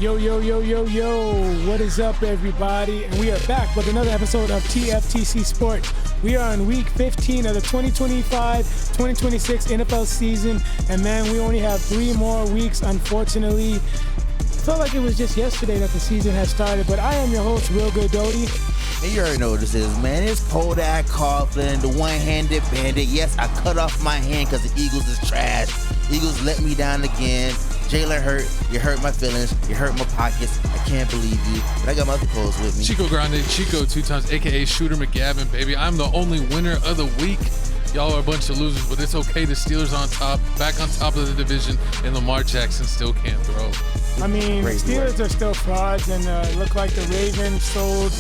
Yo, yo, yo, yo, yo. What is up, everybody? And we are back with another episode of TFTC Sports. We are on week 15 of the 2025-2026 NFL season. And man, we only have 3 more weeks, unfortunately. I felt like it was just yesterday that the season had started, but I am your host, Real Good Doty. And you already know what this is, man. It's Kodak Coughlin, the one-handed bandit. Yes, I cut off my hand because the Eagles is trash. Eagles let me down again. Jalen hurt. You hurt my feelings. You hurt my pockets. I can't believe you. But I got my other co-host with me. Chico Grande, Chico 2 times, a.k.a. Shooter McGavin, baby. I'm the only winner of the week. Y'all are a bunch of losers, but it's okay. The Steelers on top, back on top of the division, and Lamar Jackson still can't throw. I mean, Steelers are still frauds, and look like the Ravens sold.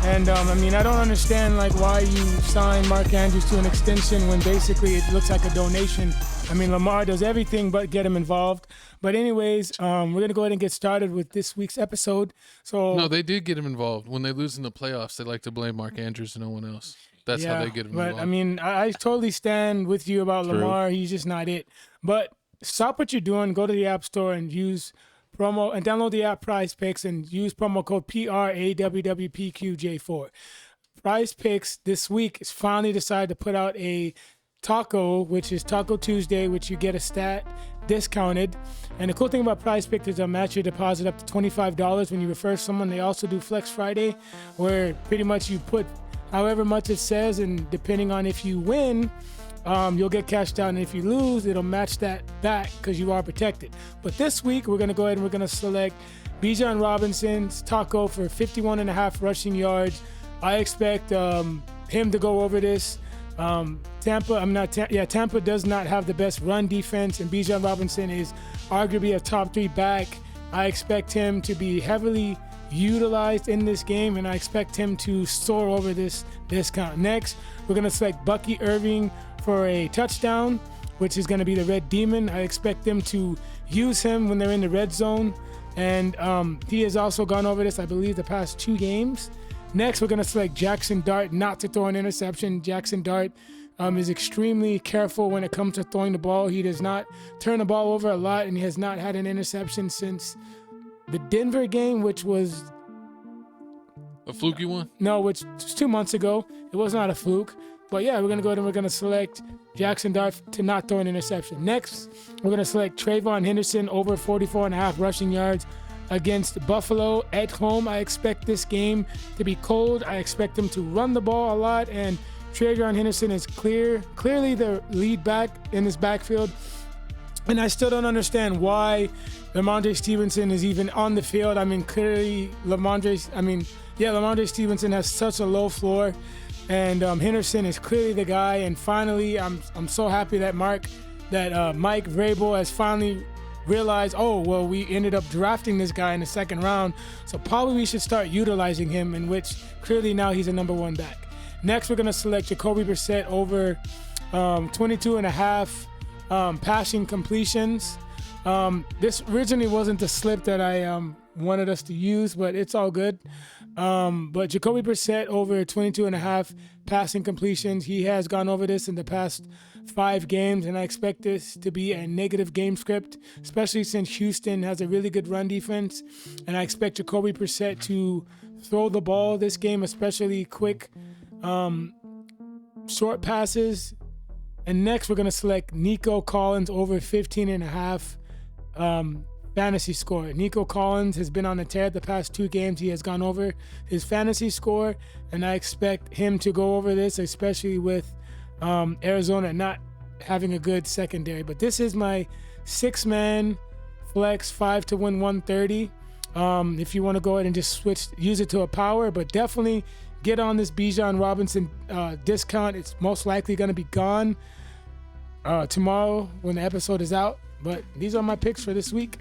And, I mean, I don't understand, like, why you signed Mark Andrews to an extension when basically it looks like a donation. I mean, Lamar does everything but get him involved. But anyways, we're going to go ahead and get started with this week's episode. No, they did get him involved. When they lose in the playoffs, they like to blame Mark Andrews and no one else. That's how they get him involved. But, I mean, I totally stand with you about Lamar. He's just not it. But stop what you're doing. Go to the App Store and use promo and download the app Prize Picks and use promo code PRAWWPQJ4. Prize Picks this week is finally decided to put out a taco, which is Taco Tuesday, which you get a stat discounted. And the cool thing about Prize Picks is they'll match your deposit up to $25 when you refer someone. They also do Flex Friday, where pretty much you put however much it says, and depending on if you win, you'll get cashed out, and if you lose, it'll match that back because you are protected. But this week, we're going to go ahead and we're going to select Bijan Robinson's taco for 51.5 rushing yards. I expect him to go over this. Tampa does not have the best run defense, and Bijan Robinson is arguably a top 3 back. I expect him to be heavily utilized in this game, and I expect him to soar over this discount. Next, we're going to select Bucky Irving for a touchdown, which is going to be the Red Demon. I expect them to use him when they're in the red zone, and he has also gone over this, I believe, the past 2 games. Next, we're going to select Jackson Dart not to throw an interception. Jackson Dart is extremely careful when it comes to throwing the ball. He does not turn the ball over a lot, and he has not had an interception since the Denver game, which was a fluky one? No, which was 2 months ago. It was not a fluke. But yeah, we're going to go ahead and we're going to select Jackson Dart to not throw an interception. Next, we're going to select Trayvon Henderson over 44.5 rushing yards against Buffalo at home. I expect this game to be cold. I expect them to run the ball a lot, and Trayvon Henderson is clearly the lead back in this backfield. And I still don't understand why Lamondre Stevenson is even on the field. I mean, clearly Lamondre Stevenson has such a low floor, and Henderson is clearly the guy. And finally, I'm so happy that Mike Vrabel has finally realized, we ended up drafting this guy in the 2nd round, so probably we should start utilizing him, in which clearly now he's a number 1 back. Next, we're going to select Jacoby Brissett over 22.5 passing completions. This originally wasn't the slip that I wanted us to use, but it's all good. But Jacoby Brissett over 22.5 passing completions. He has gone over this in the past 5 games, and I expect this to be a negative game script, especially since Houston has a really good run defense. And I expect Jacoby Brissett to throw the ball this game, especially quick short passes. And next, we're going to select Nico Collins over 15.5 fantasy score. Nico Collins has been on a tear the past 2 games. He has gone over his fantasy score, and I expect him to go over this, especially with Arizona not having a good secondary. But this is my 6-man flex 5 to win 130. If you want to go ahead and just use it to a power, but definitely get on this Bijan Robinson discount. It's most likely going to be gone tomorrow when the episode is out. But these are my picks for this week.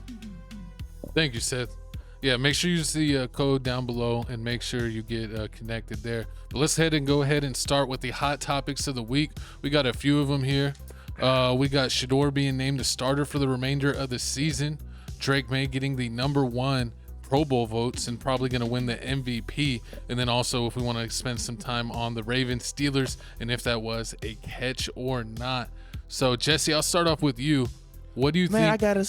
Thank you, Seth. Yeah, make sure you use the code down below and make sure you get connected there. But let's go ahead and start with the hot topics of the week. We got a few of them here. We got Shedeur being named the starter for the remainder of the season. Drake May getting the number 1 Pro Bowl votes and probably going to win the MVP. And then also, if we want to spend some time on the Ravens Steelers and if that was a catch or not. So, Jesse, I'll start off with you. What do you Man, I think? gotta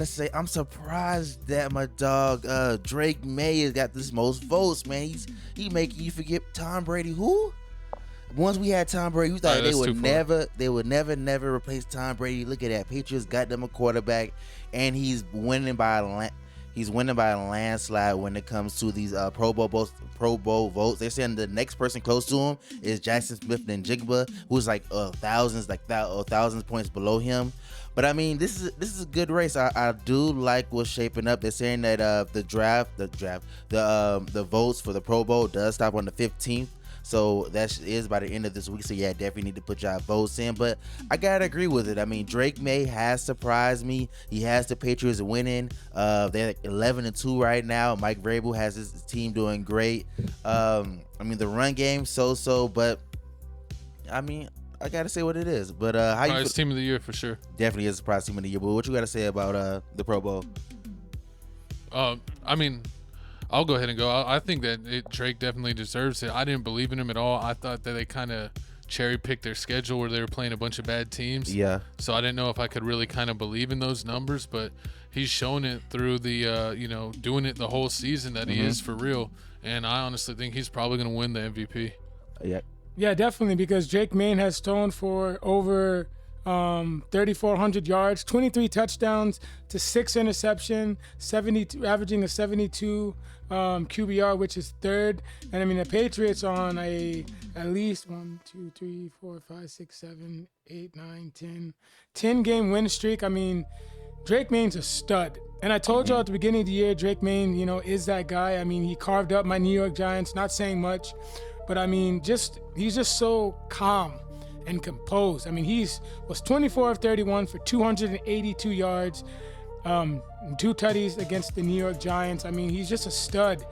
say, I'm surprised that my dog Drake May has got this most votes, man. He making you forget Tom Brady. Who? Once we had Tom Brady, we thought they would never replace Tom Brady. Look at that. Patriots got them a quarterback, and he's winning by a landslide when it comes to these Pro Bowl votes. They're saying the next person close to him is Jackson Smith-Njigba, who's like thousands points below him. But I mean, this is a good race. I do like what's shaping up. They're saying that the votes for the Pro Bowl does stop on the 15th. So that is by the end of this week. So yeah, definitely need to put y'all votes in. But I gotta agree with it. I mean, Drake May has surprised me. He has the Patriots winning. They're like 11-2 right now. Mike Vrabel has his team doing great. I mean, the run game so, but I mean, I gotta say what it is. But how you? Team of the year for sure. Definitely is surprise team of the year. But what you gotta say about the Pro Bowl? I mean, I'll go ahead and go. I think that Drake definitely deserves it. I didn't believe in him at all. I thought that they kind of cherry-picked their schedule where they were playing a bunch of bad teams. Yeah. So I didn't know if I could really kind of believe in those numbers, but he's shown it through the, doing it the whole season that he is for real. And I honestly think he's probably going to win the MVP. Yeah. Yeah, definitely, because Drake May has thrown for over 3,400 yards, 23 touchdowns to 6 interceptions, averaging a 72 QBR, which is third. And I mean, the Patriots on at least 1, 2, 3, 4, 5, 6, 7, 8, 9, 10 game win streak. I mean, Drake May's a stud. And I told y'all at the beginning of the year, Drake May, is that guy. I mean, he carved up my New York Giants, not saying much, but I mean, he's just so calm and composed. I mean, was 24 of 31 for 282 yards, 2 tutties against the New York Giants. I mean, he's just a stud.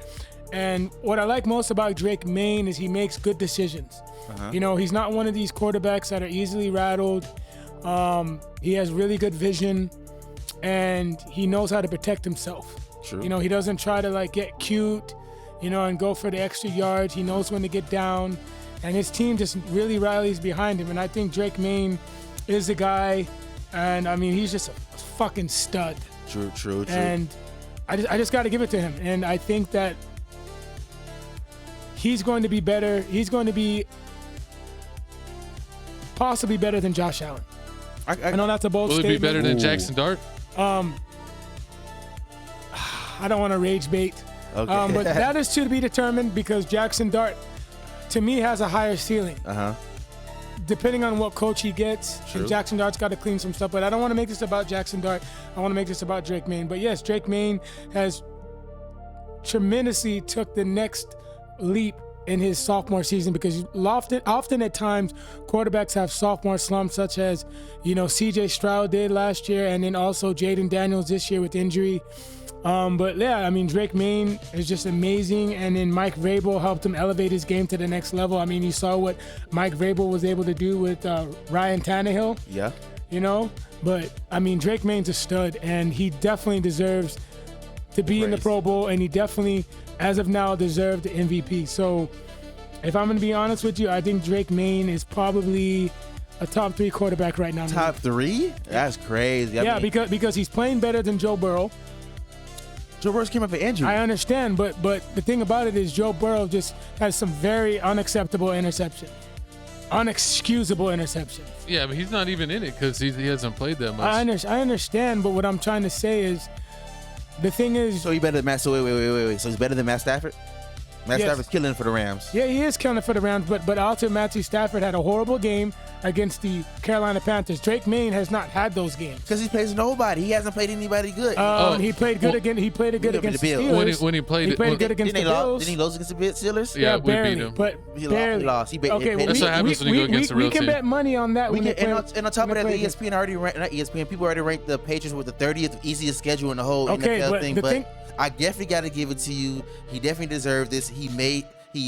And what I like most about Drake May is he makes good decisions. He's not one of these quarterbacks that are easily rattled. He has really good vision, and he knows how to protect himself. True. He doesn't try to get cute, and go for the extra yards. He knows when to get down. And his team just really rallies behind him. And I think Drake May is the guy. And, I mean, he's just a fucking stud. True. And I just got to give it to him. And I think that he's going to be better. He's going to be possibly better than Josh Allen. I know that's a bold statement. Will it be better than Jackson Dart? I don't want to rage bait. Okay. But that is to be determined, because Jackson Dart, to me, has a higher ceiling. Depending on what coach he gets. True. And Jackson Dart's got to clean some stuff. But I don't want to make this about Jackson Dart. I want to make this about Drake May. But yes, Drake May has tremendously took the next leap in his sophomore season, because often at times quarterbacks have sophomore slumps, such as CJ Stroud did last year, and then also Jaden Daniels this year with injury. But yeah, I mean, Drake May is just amazing. And then Mike Vrabel helped him elevate his game to the next level. I mean, you saw what Mike Vrabel was able to do with Ryan Tannehill. Yeah. But I mean, Drake May's a stud, and he definitely deserves to be in the Pro Bowl, and he definitely, as of now, deserved the MVP. So if I'm going to be honest with you, I think Drake May is probably a top 3 quarterback right now. Top 3? That's crazy. I mean, because he's playing better than Joe Burrow. Joe Burrow came up an injury. I understand, but the thing about it is Joe Burrow just has some very unacceptable interceptions. Unexcusable interceptions. Yeah, but he's not even in it because he hasn't played that much. I understand, but what I'm trying to say is, the thing is... So he better than Matt... So wait. So he's better than Matt Stafford? Matt Stafford's killing for the Rams. Yeah, he is killing for the Rams, but also Matthew Stafford had a horrible game against the Carolina Panthers. Drake May has not had those games because he plays nobody. He hasn't played anybody good. He played good against. He played good against the Steelers. When he played good against the Bills. Didn't he lose against the Steelers? Yeah, barely, we beat him. But he barely lost. He okay, that's what happens when you go against a real team. We can bet money on that. And on top of that, the ESPN already ranked. Not ESPN. People already ranked the Patriots with the 30th easiest schedule in the whole NFL thing. But I definitely got to give it to you. He definitely deserved this. He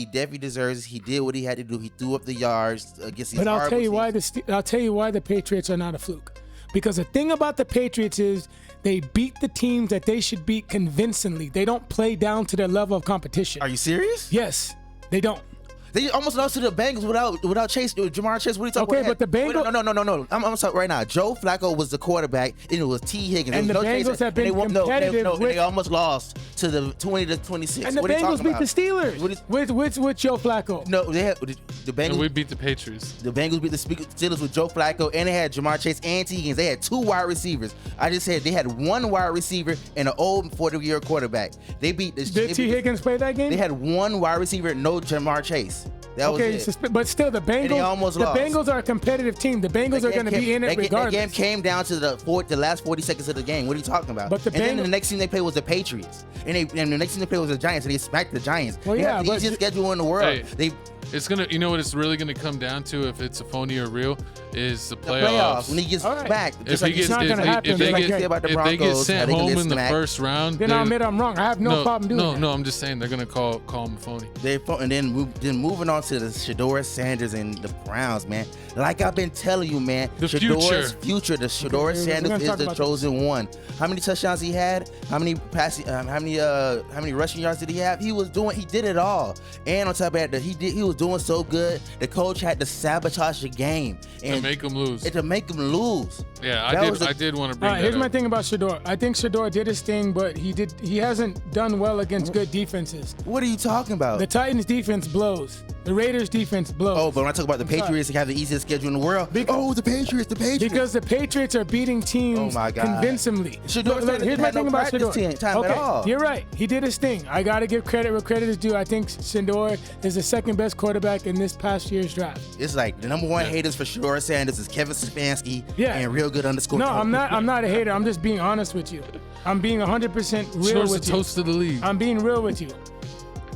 definitely deserves it. He did what he had to do. He threw up the yards against these. But I'll tell you why the Patriots are not a fluke. Because the thing about the Patriots is they beat the teams that they should beat convincingly. They don't play down to their level of competition. Are you serious? Yes, they don't. They almost lost to the Bengals without Chase, Jamar Chase. What are you talking about? Okay, but the Bengals. No. I'm sorry right now. Joe Flacco was the quarterback, and it was T. Higgins. And the Bengals have been competitive. They almost lost to the 20-26. And the Bengals beat the Steelers with Joe Flacco. No, they had the Bengals. And we beat the Patriots. The Bengals beat the Steelers with Joe Flacco, and they had Jamar Chase and T. Higgins. They had 2 wide receivers. I just said they had 1 wide receiver and an old 40-year quarterback. They beat the. Did T. Higgins play that game? They had 1 wide receiver, no Jamar Chase. That was it. But still, the Bengals. Lost. Bengals are a competitive team. The Bengals are going to be in it regardless. The game came down to the last 40 seconds of the game. What are you talking about? But then the next team they played was the Patriots, and the next team they played was the Giants, and they smacked the Giants. Well, they have the easiest schedule in the world. Hey, it's gonna, you know what it's really gonna come down to, if it's a phony or real, is the playoffs. When he gets back, if they get sent home in the first round, then I'll admit I'm wrong. I have no problem doing that. No, I'm just saying they're gonna call him a phony. And then moving on to the Shedeur Sanders and the Browns, man. Like I've been telling you, man, the Shedeur's future. The Shedeur Sanders is the chosen one. How many touchdowns he had? How many passing? How many rushing yards did he have? He did it all. And on top of that, he was doing so good. The coach had to sabotage the game and to make him lose. Yeah, I did want to bring that here's up. my thing about Shedeur. I think Shedeur did his thing, but he hasn't done well against good defenses. What are you talking about? The Titans defense blows. The Raiders defense blows. Oh, but when I talk about the Patriots, they have the easiest schedule in the world. The Patriots. Because the Patriots are beating teams convincingly. Here's my thing about Shedeur. Okay, you're right. He did his thing. I got to give credit where credit is due. I think Shedeur is the second best quarterback in this past year's draft. It's like the number 1 haters for Shedeur Sanders is Kevin Stefanski and Real Good _ No, I'm not a hater. I'm just being honest with you. I'm being 100% real with you. The toast of the league. I'm being real with you.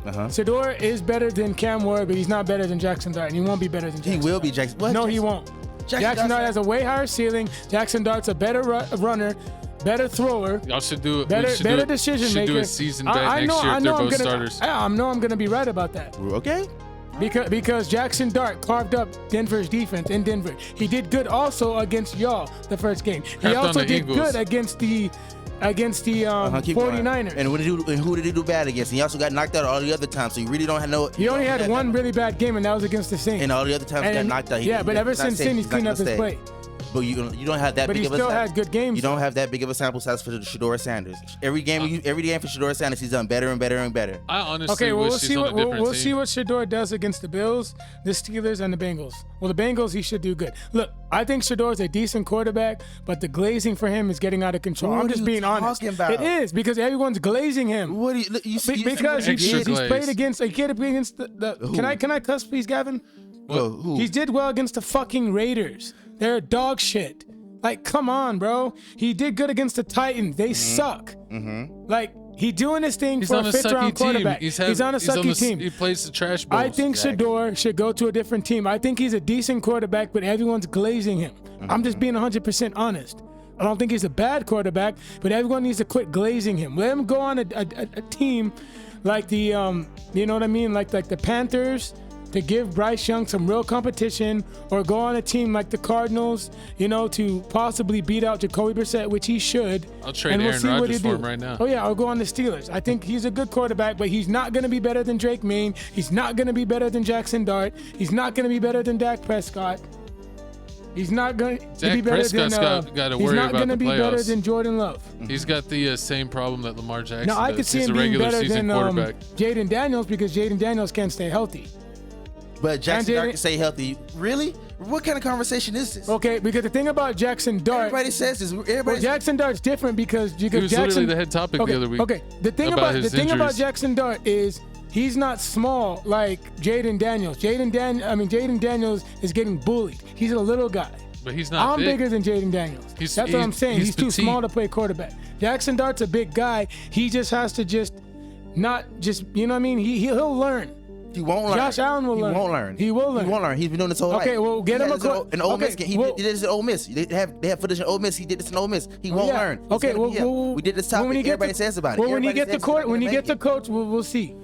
Shedeur is better than Cam Ward, but he's not better than Jackson Dart, and he won't be better than Jackson. He will be Jackson. What? No, he won't. Jackson Dart has a way higher ceiling. Jackson Dart's a better runner, better thrower. Y'all should do it. Better decision maker. Should do a season bet next year if they're both starters. I know I'm gonna be right about that. Okay. Because Jackson Dart carved up Denver's defense in Denver. He did good also against y'all the first game. He also did good against the 49ers. And who did he do bad against? And he also got knocked out all the other times, so you really don't have no. He only had one really bad game, and that was against the Saints. And all the other times he got knocked out. But ever since then, he's cleaned up his play. But you don't have that but big of a sample. But he still had good games. You don't have that big of a sample size for Shedeur Sanders. Every game for Shedeur Sanders, he's done better and better and better. I honestly wish he's on a different team. We'll see what Shedeur does against the Bills, the Steelers, and the Bengals. Well, the Bengals, he should do good. Look, I think Shedeur is a decent quarterback, but the glazing for him is getting out of control. I'm just being honest. About? It is, because everyone's glazing him. What do you see? Because he's played against the Can I cuss, please, Gavin? Who? He did well against the fucking Raiders. They're dog shit. Like, come on, bro. He did good against the Titans. They suck. Like, he doing his thing for a 5th-round quarterback. He's on a sucky team. He plays the trash balls. I think Shedeur should go to a different team. I think he's a decent quarterback, but everyone's glazing him. I'm just being 100% honest. I don't think he's a bad quarterback, but everyone needs to quit glazing him. Let him go on a team like the, you know what I mean? Like the Panthers, to give Bryce Young some real competition, or go on a team like the Cardinals, to possibly beat out Jacoby Brissett, which he should. I'll trade Aaron Rodgers for him right now. Oh, yeah, I'll go on the Steelers. I think he's a good quarterback, but he's not going to be better than Drake May. He's not going to be better than Jackson Dart. He's not going to be better than Dak Prescott. He's not going to be better than. He's not going to be better than Jordan Love. He's got the same problem that Lamar Jackson does. I could see him being better than Jaden Daniels, because Jaden Daniels can't stay healthy. But Jackson Dart can stay healthy. Really? What kind of conversation is this? Okay, because the thing about Jackson Dart... Everybody says this. Jackson Dart's different because he was literally the head topic the other week. Okay, the thing about Jackson Dart is he's not small like Jaden Daniels. Jaden Daniels is getting bullied. He's a little guy. But he's not I'm bigger than Jaden Daniels. That's what I'm saying. He's too small to play quarterback. Jackson Dart's a big guy. He just has to you know what I mean? He'll learn. He won't learn. Josh Allen will learn. He won't learn. He will learn. He won't learn. He's been doing this whole life. Okay, well, get him a coach. In Ole Miss, he did this at Ole Miss. They have footage in Ole Miss. He did this in Ole Miss. He won't learn. Okay, we did this topic. Everybody says about it. When he gets the coach, we'll see.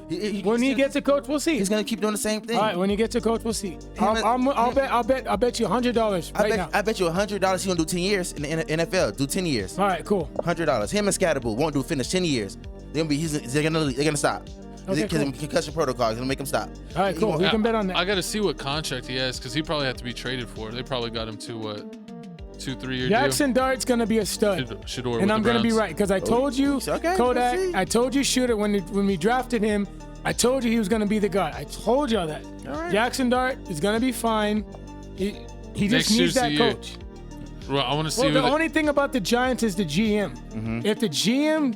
When he gets the coach, we'll see. He's gonna keep doing the same thing. All right, when he gets the coach, we'll see. I'll bet you $100 right now. I bet you $100 he's gonna do 10 years in the NFL. Do 10 years. All right, cool. $100. Him and Scatterbull won't finish 10 years. They're gonna stop. Okay, Because cool. concussion protocol is gonna make him stop. All right, cool. We can bet on that. I got to see what contract he has because he probably had to be traded for. They probably got him to what, 2-3 year Jackson Dart's gonna be a stud, Shador and I'm gonna be right because I told you, Okay, Kodak. let's see. I told you, Shooter, when we drafted him, I told you he was gonna be the guy. I told y'all that. All right. Jackson Dart is gonna be fine. He Next just year's needs that the year. coach. Well, I want to see Well, the who only thing about the Giants is the GM. If the GM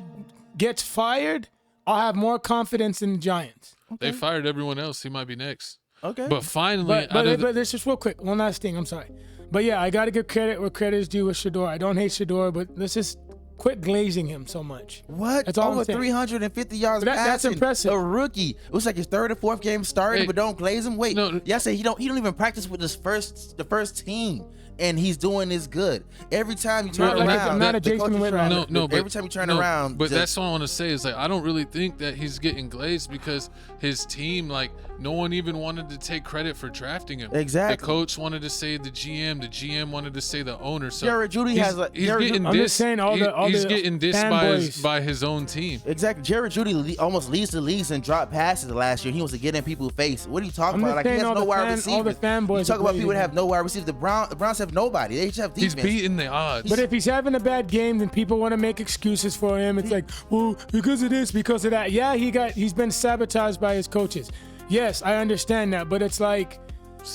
gets fired, I'll have more confidence in the Giants. they fired everyone else. He might be next. Okay. But finally, But this just real quick, one last thing. I'm sorry, but yeah, I gotta give credit where credit is due with Shador. I don't hate Shador, but let's just quit glazing him so much. What? That's all Over I'm saying. 350 yards That's passing. impressive. A rookie. It was like his third or fourth game starting, Hey. but don't glaze him. Wait, No. y'all say he don't even practice with the first team, and he's doing this good. Every time you turn Not like around, I'm not a the Jason coach is Witten. trying to- but every time you turn no, around, But just- that's what I want to say is like I don't really think that he's getting glazed because his team, like no one even wanted to take credit for drafting him. Exactly. The coach wanted to say the GM wanted to say the owner. So Jared Judy he's, has like he's Jared getting Judy, I'm dissed. just saying all he's the getting dissed fanboys. by his own team. exactly. Jared Judy almost leads the leagues and dropped passes last year. He was getting in people's face. What are you talking I'm about? just Like he saying has all no the wide fan- receivers. all the fanboys You talk are about people that glazing have no wide receivers. The Browns have nobody. They just have He's defense. beating the odds. But if he's having a bad game, then people want to make excuses for him. It's like, well, because of this, because of that. Yeah, he's been sabotaged by his coaches. Yes, I understand that, but it's like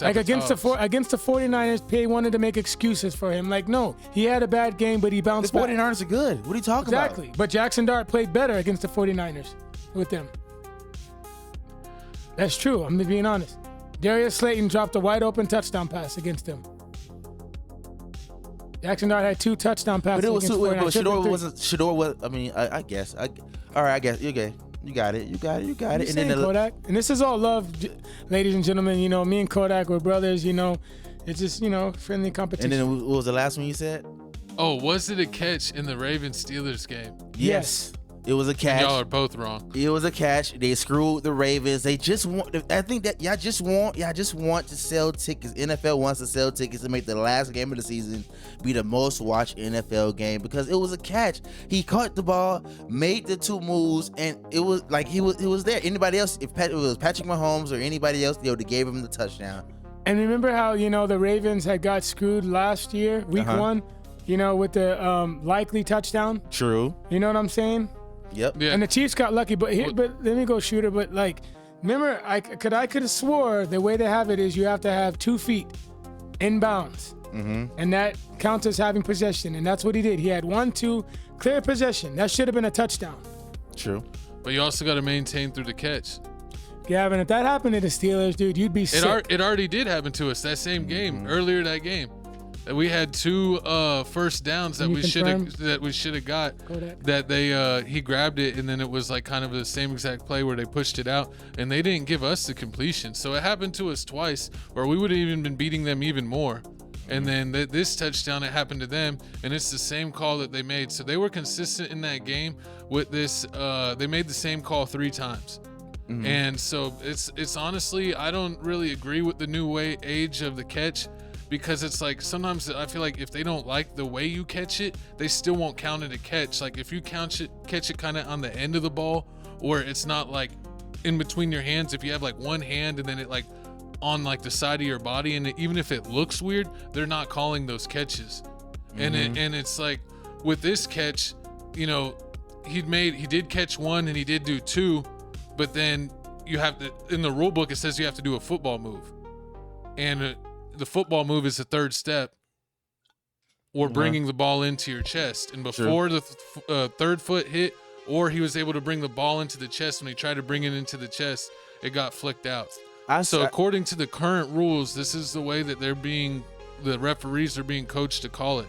against the 49ers, they wanted to make excuses for him. Like, no, he had a bad game, but he The bounced back. 49ers are good. What are you talking Exactly. But Jackson Dart played better against the 49ers with them. That's true. I'm just being honest. Darius Slayton dropped a wide open touchdown pass against them. Jackson Dart had 2 touchdown passes But it was against too. the 49ers. But Shador wasn't. Shador was. I mean, I guess. All right. I guess. Okay. You got it. I'm just saying, Kodak. And this is all love, ladies and gentlemen. You know, me and Kodak were brothers. You know, it's just, you know, friendly competition. And then what was the last one you said? oh, was it a catch in the Ravens Steelers game? Yes. It was a catch. Y'all are both wrong. It was a catch. They screwed the Ravens. They just want. I think that y'all just want to sell tickets. NFL wants to sell tickets to make the last game of the season be the most watched NFL game because it was a catch. He caught the ball, made the 2 moves, and it was like he was there. Anybody else, if it was Patrick Mahomes or anybody else, they gave him the touchdown. And remember how, you know, the Ravens had got screwed last year, week 1, you know, with the likely touchdown. True. You know what I'm saying? Yep. Yeah. And the Chiefs got lucky, but let me go, Shooter. But like, remember, I could have swore the way they have it is you have to have 2 feet in bounds, and that counts as having possession, and that's what he did. He had 1-2 clear possession. That should have been a touchdown. True. But you also got to maintain through the catch. Gavin, if that happened to the Steelers, dude, you'd be sick. It already did happen to us that same game earlier that game. We had 2 first downs that Can you we should have got. Kodak? That he grabbed it and then it was like kind of the same exact play where they pushed it out and they didn't give us the completion. So it happened to us twice, or we would have even been beating them even more. And then this touchdown, it happened to them, and it's the same call that they made. So they were consistent in that game with this. They made the same call 3 times. And so it's honestly, I don't really agree with the new age of the catch. Because it's like sometimes I feel like if they don't like the way you catch it, they still won't count it a catch. Like if you catch it kind of on the end of the ball, or it's not like in between your hands. If you have like one hand and then it like on like the side of your body, and even if it looks weird, they're not calling those catches. And it's like with this catch, you know, he did catch 1 and he did do 2, but then you have to, in the rule book it says you have to do a football move, and the football move is the 3rd step, or bringing the ball into your chest. And before the 3rd foot hit, or he was able to bring the ball into the chest, when he tried to bring it into the chest, it got flicked out. So according to the current rules, this is the way that the referees are being coached to call it.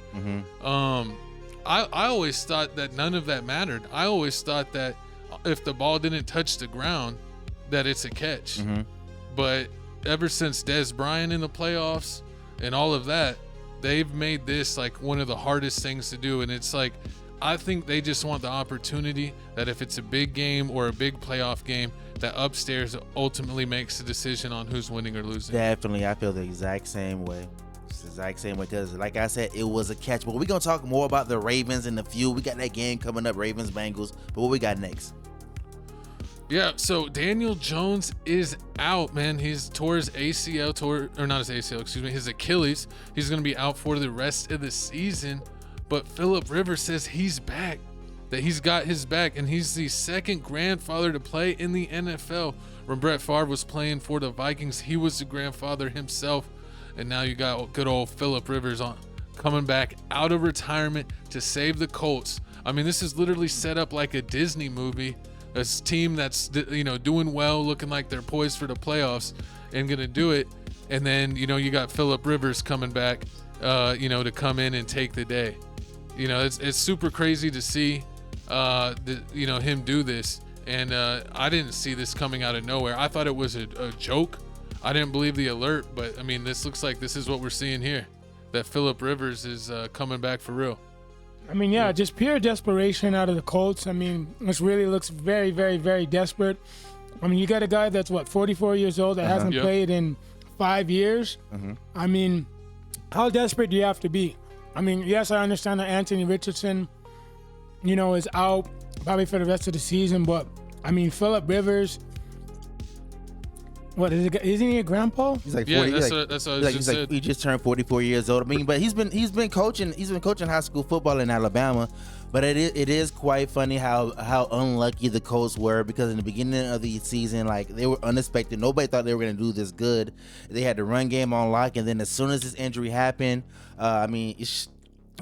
I always thought that none of that mattered. I always thought that if the ball didn't touch the ground, that it's a catch. But ever since Des Bryant in the playoffs and all of that, they've made this like one of the hardest things to do. And it's like, I think they just want the opportunity that if it's a big game or a big playoff game, that upstairs ultimately makes the decision on who's winning or losing. Definitely, I feel the exact same way. It's the exact same way because, like I said, it was a catch. But we're going to talk more about the Ravens in the few. We got that game coming up, Ravens-Bengals. But what we got next? Yeah, so Daniel Jones is out, man. He's tore his ACL, or not his ACL, excuse me, his Achilles. He's going to be out for the rest of the season. But Phillip Rivers says he's back, that he's got his back, and he's the second grandfather to play in the NFL. When Brett Favre was playing for the Vikings, he was the grandfather himself. And now you got good old Phillip Rivers coming back out of retirement to save the Colts. I mean, this is literally set up like a Disney movie. A team that's, doing well, looking like they're poised for the playoffs and going to do it. And then, you got Phillip Rivers coming back, to come in and take the day. It's super crazy to see, him do this. And I didn't see this coming out of nowhere. I thought it was a joke. I didn't believe the alert, but I mean, this looks like this is what we're seeing here, that Phillip Rivers is coming back for real. I mean, yeah, just pure desperation out of the Colts. I mean, this really looks very, very, very desperate. I mean, you got a guy that's, 44 years old that hasn't played in 5 years. I mean, how desperate do you have to be? I mean, yes, I understand that Anthony Richardson, is out probably for the rest of the season, but, I mean, Phillip Rivers, what is it? Isn't he a grandpa? He's like 40. Yeah, that's what I just said. He just turned 44 years old. I mean, but he's been coaching high school football in Alabama. But it is quite funny how unlucky the Colts were, because in the beginning of the season, like, they were unexpected. Nobody thought they were going to do this good. They had the run game on lock, and then as soon as this injury happened, I mean, it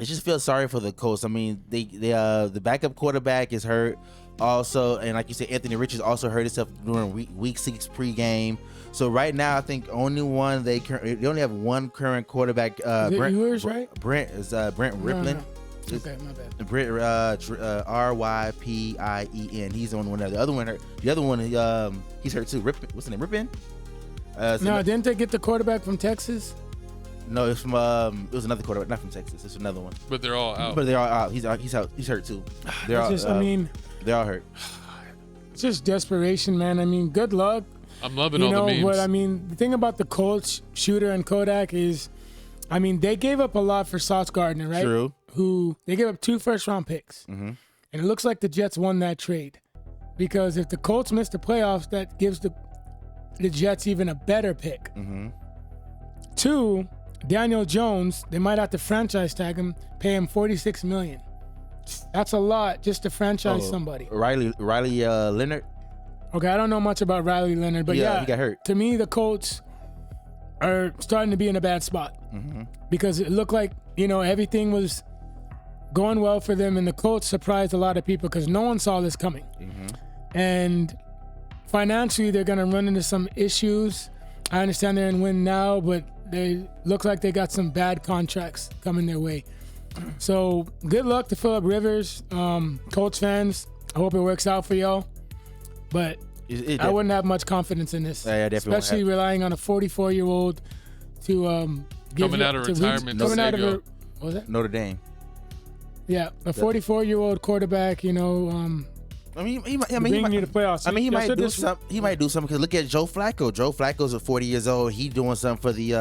just feels sorry for the Colts. I mean, the backup quarterback is hurt. Also, and like you said, Anthony Richards also hurt himself during week 6 pregame. So right now, I think they only have one current quarterback. Brent Rippin. No. Okay, my bad. Brent Rypien. He's the only one there. The other one, he's hurt too. Rippin. What's the name? Rippin. Didn't they get the quarterback from Texas? No, it's from it was another quarterback, not from Texas. It's another one. But they're all out. He's out. He's hurt too. They're all hurt. It's just desperation, man. I mean, good luck. I'm loving all the memes. But I mean, the thing about the Colts, Shooter and Kodak is, I mean, they gave up a lot for Sauce Gardner, right? True. Who they gave up 2 first-round picks, and it looks like the Jets won that trade, because if the Colts miss the playoffs, that gives the Jets even a better pick. 2, Daniel Jones, they might have to franchise tag him, pay him $46 million. That's a lot just to franchise somebody. Riley Leonard. Okay, I don't know much about Riley Leonard, but yeah, he got hurt. To me, the Colts are starting to be in a bad spot, because it looked like, everything was going well for them, and the Colts surprised a lot of people because no one saw this coming. And financially, they're going to run into some issues. I understand they're in win now, but they look like they got some bad contracts coming their way. So good luck to Phillip Rivers. Colts fans, I hope it works out for y'all. But I wouldn't have much confidence in this, especially relying on a 44-year-old to coming out of retirement. What was that? Notre Dame. Yeah, a 44-year-old quarterback. I mean, he might bring you to playoffs. I mean, he might do something. He might do something, because look at Joe Flacco. Joe Flacco's 40 years old. He doing something for the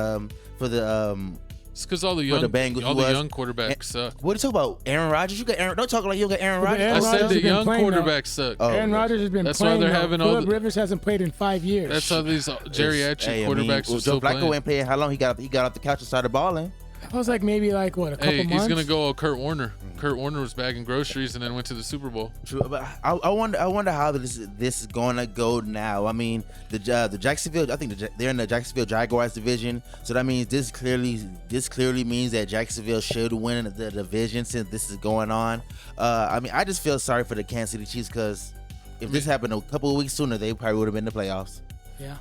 It's because all the young quarterbacks suck. What are you talking about? Aaron Rodgers? You got Aaron? Don't talk like you got Aaron Rodgers. I said the young quarterbacks suck. Aaron Rodgers has been That's playing. Why they're having all Phillip Rivers hasn't played in 5 years. That's how these geriatric quarterbacks are still playing. Joe Flacco ain't playing. How long he got off the couch and started balling? That was like maybe a couple months. He's gonna go Kurt Warner. Kurt Warner was bagging groceries and then went to the Super Bowl. True, but I wonder how this is gonna go now. I mean, the Jacksonville. I think they're in the Jacksonville Jaguars division, so that means this clearly means that Jacksonville should win the division since this is going on. I mean, I just feel sorry for the Kansas City Chiefs, because if this happened a couple of weeks sooner, they probably would have been in the playoffs. Yeah.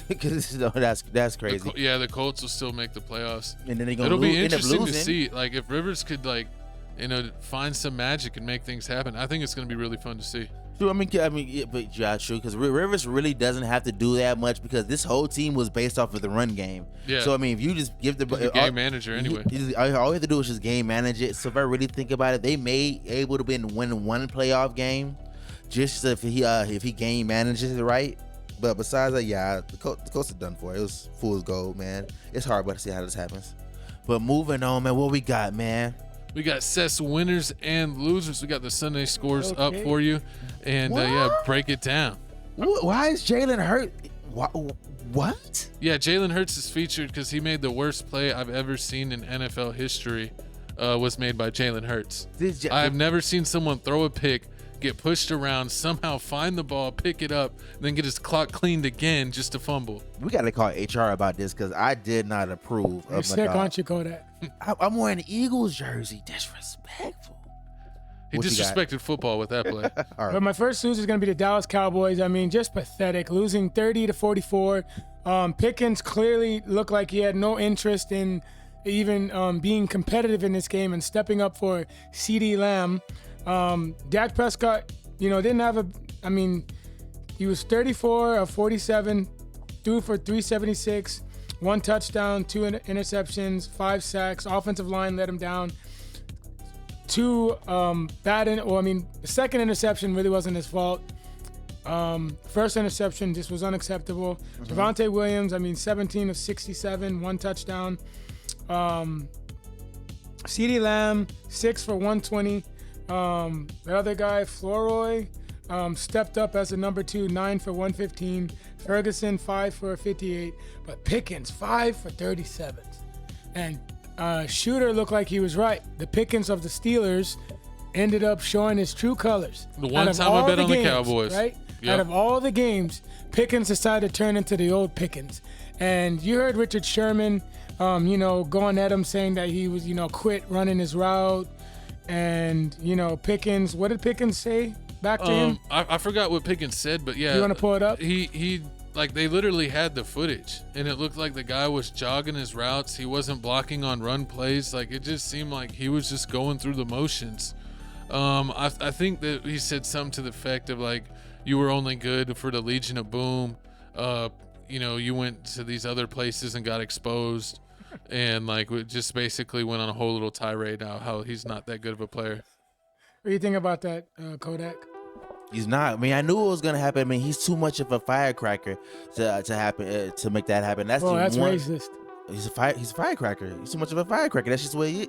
Because that's crazy. The Colts will still make the playoffs, and then it'll be interesting to see, like, if Rivers could find some magic and make things happen. I think it's going to be really fun to see. True. True. Because Rivers really doesn't have to do that much, because this whole team was based off of the run game. Yeah. So I mean, if you just give the game manager anyway, all you have to do is just game manage it. So if I really think about it, they may able to win one playoff game, just if he game manages it right. But besides that, the Colts are done for. It was fool's gold, man. It's hard, but to see how this happens. But moving on, man. What we got, man? We got Seth's winners and losers. We got the Sunday scores up for you, and break it down. Why is Jalen hurt? What? Yeah, Jalen Hurts is featured because he made the worst play I've ever seen in NFL history. Was made by Jalen Hurts. I have never seen someone throw a pick, get pushed around, somehow find the ball, pick it up, and then get his clock cleaned again just to fumble. We got to call HR about this because I did not approve of my sick, dog. aren't you, Kodak? I'm wearing an Eagles jersey. Disrespectful. He disrespected football with that play. All right. But my first loser is going to be the Dallas Cowboys. I mean, just pathetic, losing 30-44. Pickens clearly looked like he had no interest in even being competitive in this game and stepping up for CeeDee Lamb. Dak Prescott, didn't have he was 34 of 47, threw for 376, 1 touchdown, 2 interceptions, 5 sacks. Offensive line let him down. The second interception really wasn't his fault. First interception just was unacceptable. Javonte Williams, 17 of 67, 1 touchdown. CeeDee Lamb, 6 for 120. The other guy, Flournoy, stepped up as a number 2, 9 for 115. Ferguson, 5 for 58. But Pickens, 5 for 37. And Shooter looked like he was right. The Pickens of the Steelers ended up showing his true colors. The one time I bet on the Cowboys. Right? Yep. Out of all the games, Pickens decided to turn into the old Pickens. And you heard Richard Sherman, going at him saying that he was, quit running his route. And, Pickens, what did Pickens say back to him? I forgot what Pickens said, but yeah. You want to pull it up? He they literally had the footage, and it looked like the guy was jogging his routes. He wasn't blocking on run plays. Like, it just seemed like he was just going through the motions. I think that he said something to the effect of, like, you were only good for the Legion of Boom. You went to these other places and got exposed. And, we just basically went on a whole little tirade now how he's not that good of a player. What do you think about that, Kodak? He's not. I knew it was gonna happen. He's too much of a firecracker to happen to make that happen. That's racist. He's a firecracker. He's too much of a firecracker. That's just what he is.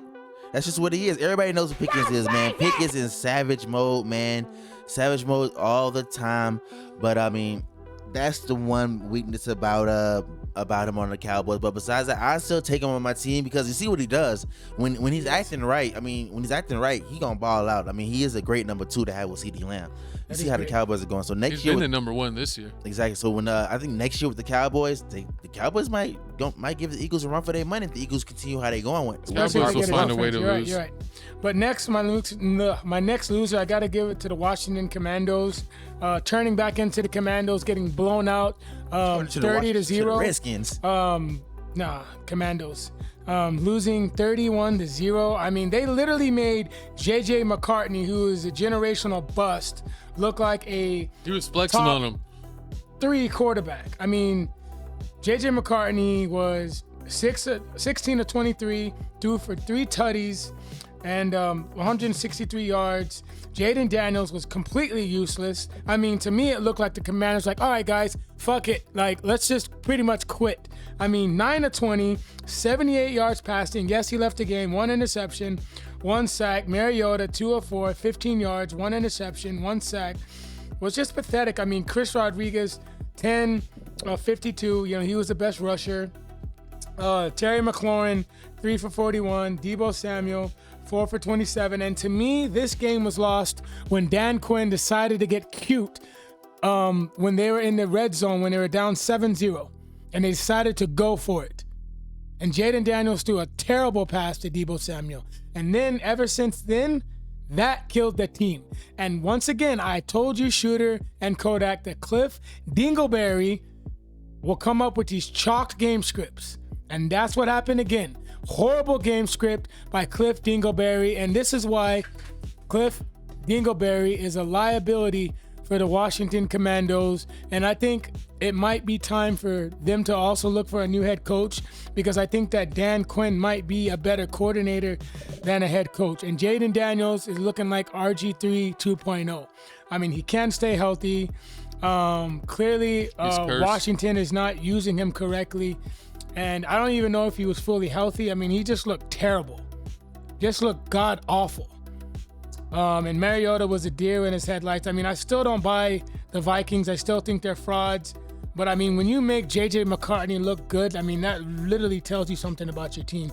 That's just what he is. Everybody knows what Pickens is, man. Pickens in savage mode, man. Savage mode all the time. But that's the one weakness about him on the Cowboys. But besides that, I still take him on my team because you see what he does when he's acting right. When he's acting right, he gonna ball out. He is a great number 2 to have with CeeDee Lamb. You see how the Cowboys are going. So next year, he's been the number 1 this year. Exactly. So when I think next year with the Cowboys, the Cowboys might give the Eagles a run for their money if the Eagles continue how they going with. The Cowboys will find a way to lose. You're right. But next, my next loser, I got to give it to the Washington Commandos. Turning back into the Commandos, getting blown out 30-0. Redskins. Commandos. Losing 31-0. They literally made J.J. McCartney, who is a generational bust, look like he was flexing on him. 3 quarterback. J.J. McCartney was 16 of 23, threw for 3 tutties and 163 yards. Jaden Daniels was completely useless. To me, it looked like the Commanders all right, guys, fuck it. Let's just pretty much quit. 9 of 20, 78 yards passing. Yes, he left the game. 1 interception, 1 sack. Mariota, 2 of 4, 15 yards, 1 interception, 1 sack. Was just pathetic. Chris Rodriguez, 10 of 52. He was the best rusher. Terry McLaurin, 3 for 41. Deebo Samuel, 4 for 27. And to me, this game was lost when Dan Quinn decided to get cute when they were in the red zone, when they were down 7-0. And they decided to go for it. And Jaden Daniels threw a terrible pass to Deebo Samuel. And then, ever since then, that killed the team. And once again, I told you, Shooter and Kodak, that Cliff Dingleberry will come up with these chalked game scripts. And that's what happened again. Horrible game script by Cliff Dingleberry. And this is why Cliff Dingleberry is a liability for the Washington Commandos. And I think it might be time for them to also look for a new head coach, because I think that Dan Quinn might be a better coordinator than a head coach. And Jaden Daniels is looking like RG3 2.0. He can stay healthy. Clearly, Washington is not using him correctly. And I don't even know if he was fully healthy. He just looked terrible. Just looked god awful. And Mariota was a deer in his headlights. I still don't buy the Vikings. I still think they're frauds. But, I mean, when you make J.J. McCartney look good, I mean, that literally tells you something about your team.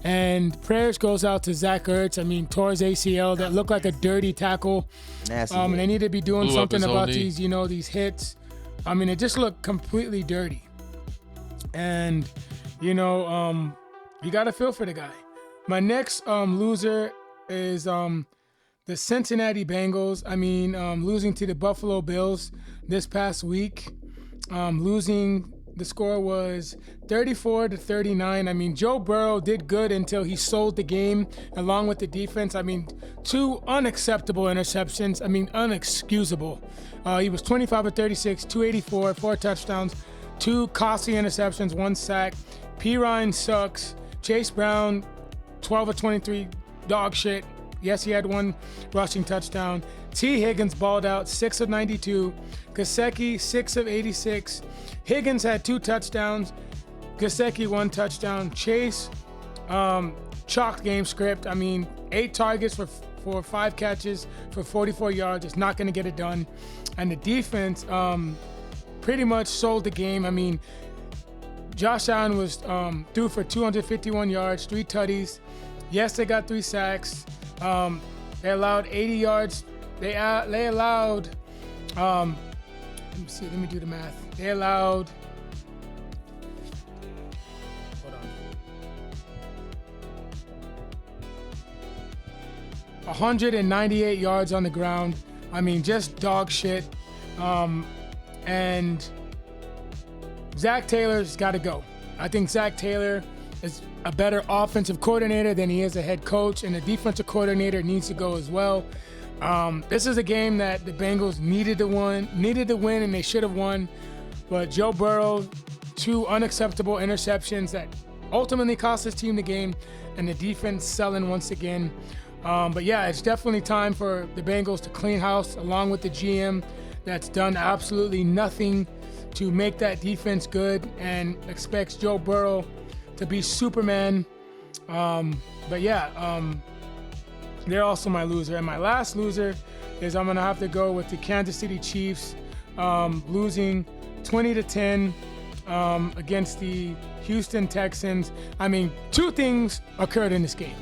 And prayers goes out to Zach Ertz. I mean, tore his ACL. That looked like a dirty tackle. Nasty. And they need to be doing Blew up something his whole about knee. these, these hits. I mean, it just looked completely dirty. And, you got to feel for the guy. My next loser is the Cincinnati Bengals. I mean, losing to the Buffalo Bills this past week. The score was 34-39. I mean, Joe Burrow did good until he sold the game along with the defense. I mean, 2 unacceptable interceptions. I mean, unexcusable. He was 25-36, 284, 4 touchdowns, 2 costly interceptions, 1 sack. Pirine sucks. Chase Brown, 12-23, dog shit. Yes, he had 1 rushing touchdown. T. Higgins balled out, 6-92. Gesicki, 6-86. Higgins had 2 touchdowns. Gesicki 1 touchdown. Chase, chalked game script. I mean, 8 targets for 5 catches for 44 yards. It's not going to get it done. And the defense pretty much sold the game. I mean, Josh Allen was threw for 251 yards, 3 tutties. Yes, they got 3 sacks. They allowed 80 yards. They allowed, let me do the math. They allowed, 198 yards on the ground. I mean, just dog shit. And Zach Taylor's got to go. I think Zach Taylor is a better offensive coordinator than he is a head coach, and the defensive coordinator needs to go as well. This is a game that the Bengals needed to win, and they should have won. But Joe Burrow, 2 unacceptable interceptions that ultimately cost his team the game, and the defense selling once again. But yeah, it's definitely time for the Bengals to clean house, along with the GM that's done absolutely nothing to make that defense good and expects Joe Burrow to be Superman. But yeah, they're also my loser. And my last loser is I'm going to have to go with the Kansas City Chiefs, losing 20-10 against the Houston Texans. I mean, 2 things occurred in this game.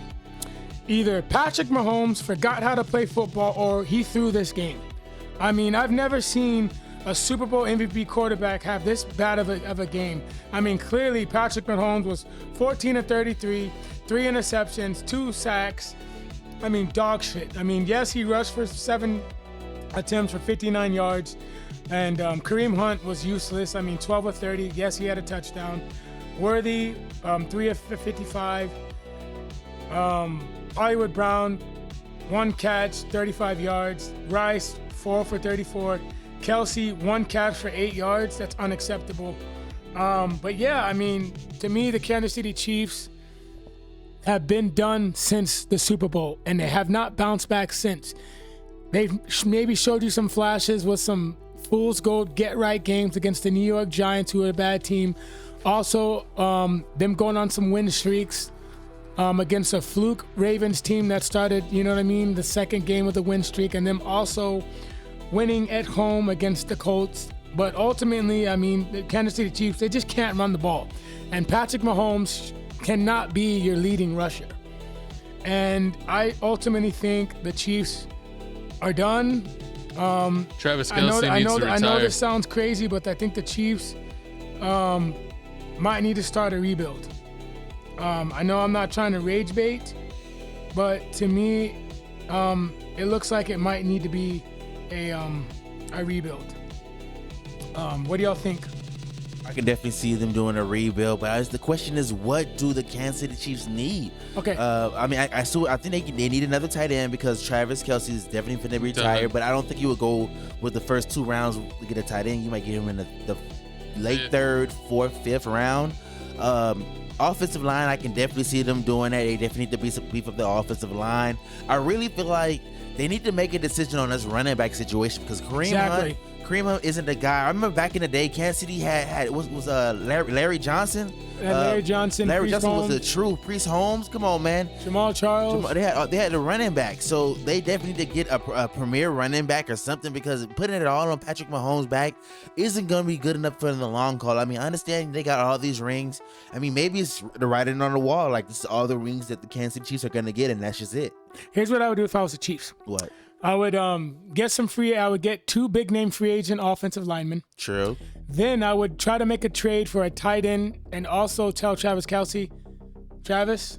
Either Patrick Mahomes forgot how to play football or he threw this game. I mean, I've never seen a Super Bowl MVP quarterback have this bad of a game. I mean, clearly Patrick Mahomes was 14-33, 3 interceptions, 2 sacks. I mean, dog shit. I mean, yes, he rushed for 7 attempts for 59 yards. And Kareem Hunt was useless. I mean, 12-30. Yes, he had a touchdown. Worthy, 3 of 55. Hollywood Brown, 1 catch, 35 yards. Rice, 4 for 34. Kelsey, 1 catch for 8 yards. That's unacceptable. But yeah, I mean, to me, the Kansas City Chiefs have been done since the Super Bowl, and they have not bounced back since. They've maybe showed you some flashes with some fool's gold get-right games against the New York Giants, who are a bad team. Also, them going on some win streaks against a fluke Ravens team that started, the second game of the win streak, and them also winning at home against the Colts. But ultimately, I mean, the Kansas City Chiefs, they just can't run the ball. And Patrick Mahomes cannot be your leading rusher. And I ultimately think the Chiefs are done. Travis Kelce needs to retire. I know this sounds crazy, but I think the Chiefs might need to start a rebuild. I know I'm not trying to rage bait, but to me, it looks like it might need to be a rebuild. What do y'all think? I can definitely see them doing a rebuild, but the question is, what do the Kansas City Chiefs need? Okay. I mean, I think they need another tight end because Travis Kelce is definitely going to retire, but I don't think you would go with the first 2 rounds to get a tight end. You might get him in the late 3rd, 4th, 5th round. Offensive line, I can definitely see them doing that. They definitely need to beef up the offensive line. I really feel like they need to make a decision on this running back situation because Kareem Kareem Hunt isn't the guy. I remember back in the day, Kansas City had Larry Johnson. Larry Johnson. Larry Priest Johnson Holmes, was the true Priest Holmes. Come on, man. Jamal Charles. They had the running back, so they definitely need to get a premier running back or something, because putting it all on Patrick Mahomes' back isn't going to be good enough for the long call. I mean, I understand they got all these rings. I mean, maybe it's the writing on the wall, like this is all the rings that the Kansas City Chiefs are going to get, and that's just it. Here's what I would do if I was the Chiefs. What? I would get 2 big name free agent offensive linemen. True. Then I would try to make a trade for a tight end and also tell Travis Kelce, Travis,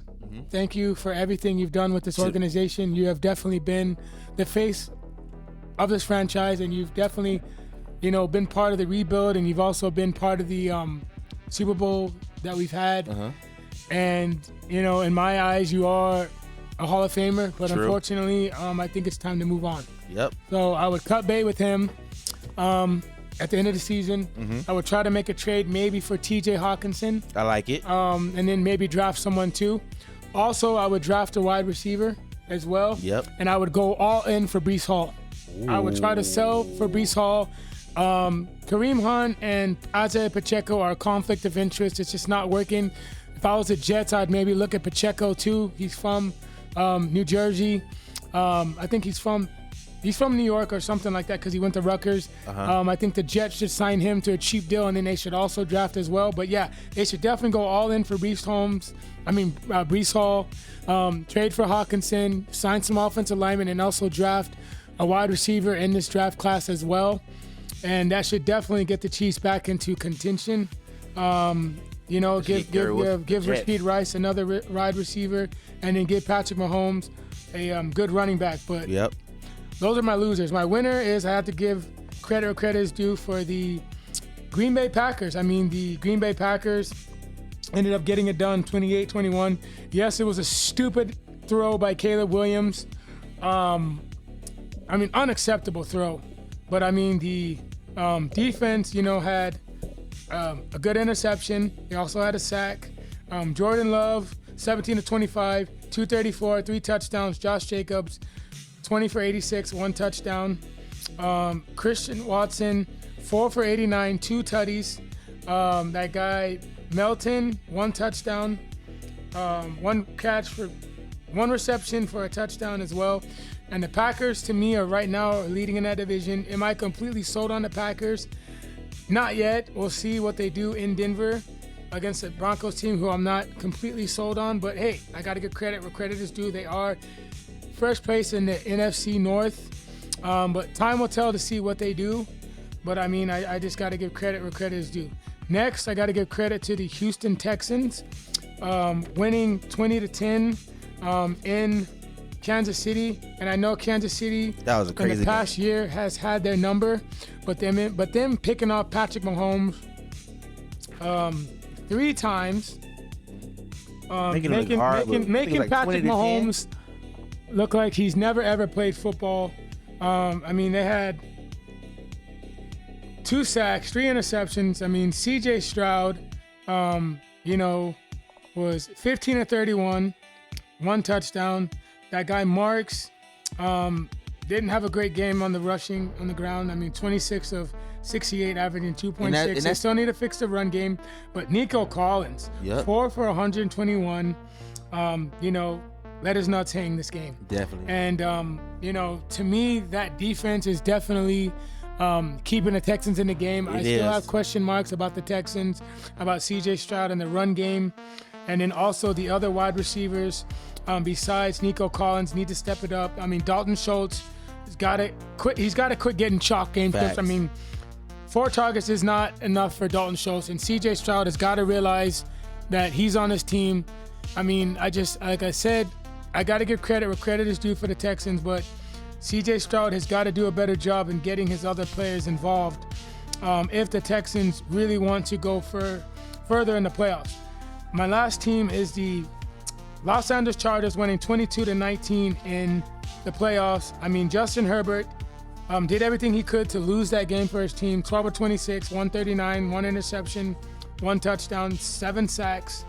thank you for everything you've done with this organization. You have definitely been the face of this franchise, and you've definitely, been part of the rebuild, and you've also been part of the Super Bowl that we've had. And, in my eyes, you are a Hall of Famer, but unfortunately, I think it's time to move on. Yep. So I would cut bait with him at the end of the season. I would try to make a trade maybe for TJ Hawkinson. I like it. And then maybe draft someone too. Also, I would draft a wide receiver as well. Yep. And I would go all in for Breece Hall. Ooh. I would try to sell for Breece Hall. Kareem Hunt and Isaiah Pacheco are a conflict of interest. It's just not working. If I was the Jets, I'd maybe look at Pacheco too. He's from New Jersey. I think he's from New York or something like that, because he went to Rutgers. I think the Jets should sign him to a cheap deal, and then they should also draft as well. But yeah, they should definitely go all in for Breece Hall, trade for Hawkinson, sign some offensive linemen, and also draft a wide receiver in this draft class as well. And that should definitely get the Chiefs back into contention. Give Rashid Rice another wide receiver, and then give Patrick Mahomes a good running back. But those are my losers. My winner is I have to give credit where credit is due for the Green Bay Packers. I mean, the Green Bay Packers ended up getting it done 28-21. Yes, it was a stupid throw by Caleb Williams. Unacceptable throw. But, the defense, had a good interception. They also had a sack. Jordan Love, 17-25, 234, 3 touchdowns. Josh Jacobs, 20 for 86, 1 touchdown. Christian Watson, 4 for 89, 2 tutties. That guy Melton, 1 touchdown. 1 reception for a touchdown as well. And the Packers, to me, are right now leading in that division. Am I completely sold on the Packers? Not yet. We'll see what they do in Denver against the Broncos team, who I'm not completely sold on. But hey, I got to give credit where credit is due. They are first place in the NFC North. But time will tell to see what they do. But I just got to give credit where credit is due. Next, I got to give credit to the Houston Texans, winning 20-10 in Kansas City. And I know Kansas City that was a crazy in the past year has had their number, but them picking off Patrick Mahomes 3 times, making Patrick Mahomes look like he's never ever played football. They had 2 sacks, 3 interceptions. CJ Stroud, was 15-31, 1 touchdown. That guy Marks didn't have a great game on the rushing on the ground. 26 of 68, averaging 2.6. They still need to fix the run game. But Nico Collins, 4 for 121. Let his nuts hang this game. Definitely. And, to me, that defense is definitely keeping the Texans in the game. I still have question marks about the Texans, about CJ Stroud and the run game. And then also the other wide receivers, besides Nico Collins, need to step it up. Dalton Schultz has got to quit. He's got to quit getting chalk game clips. 4 targets is not enough for Dalton Schultz. And CJ Stroud has got to realize that he's on his team. Like I said, I got to give credit where credit is due for the Texans, but CJ Stroud has got to do a better job in getting his other players involved if the Texans really want to go further in the playoffs. My last team is the Los Angeles Chargers, winning 22-19 in the playoffs. Justin Herbert did everything he could to lose that game for his team. 12 of 26, 139, 1 interception, 1 touchdown, 7 sacks,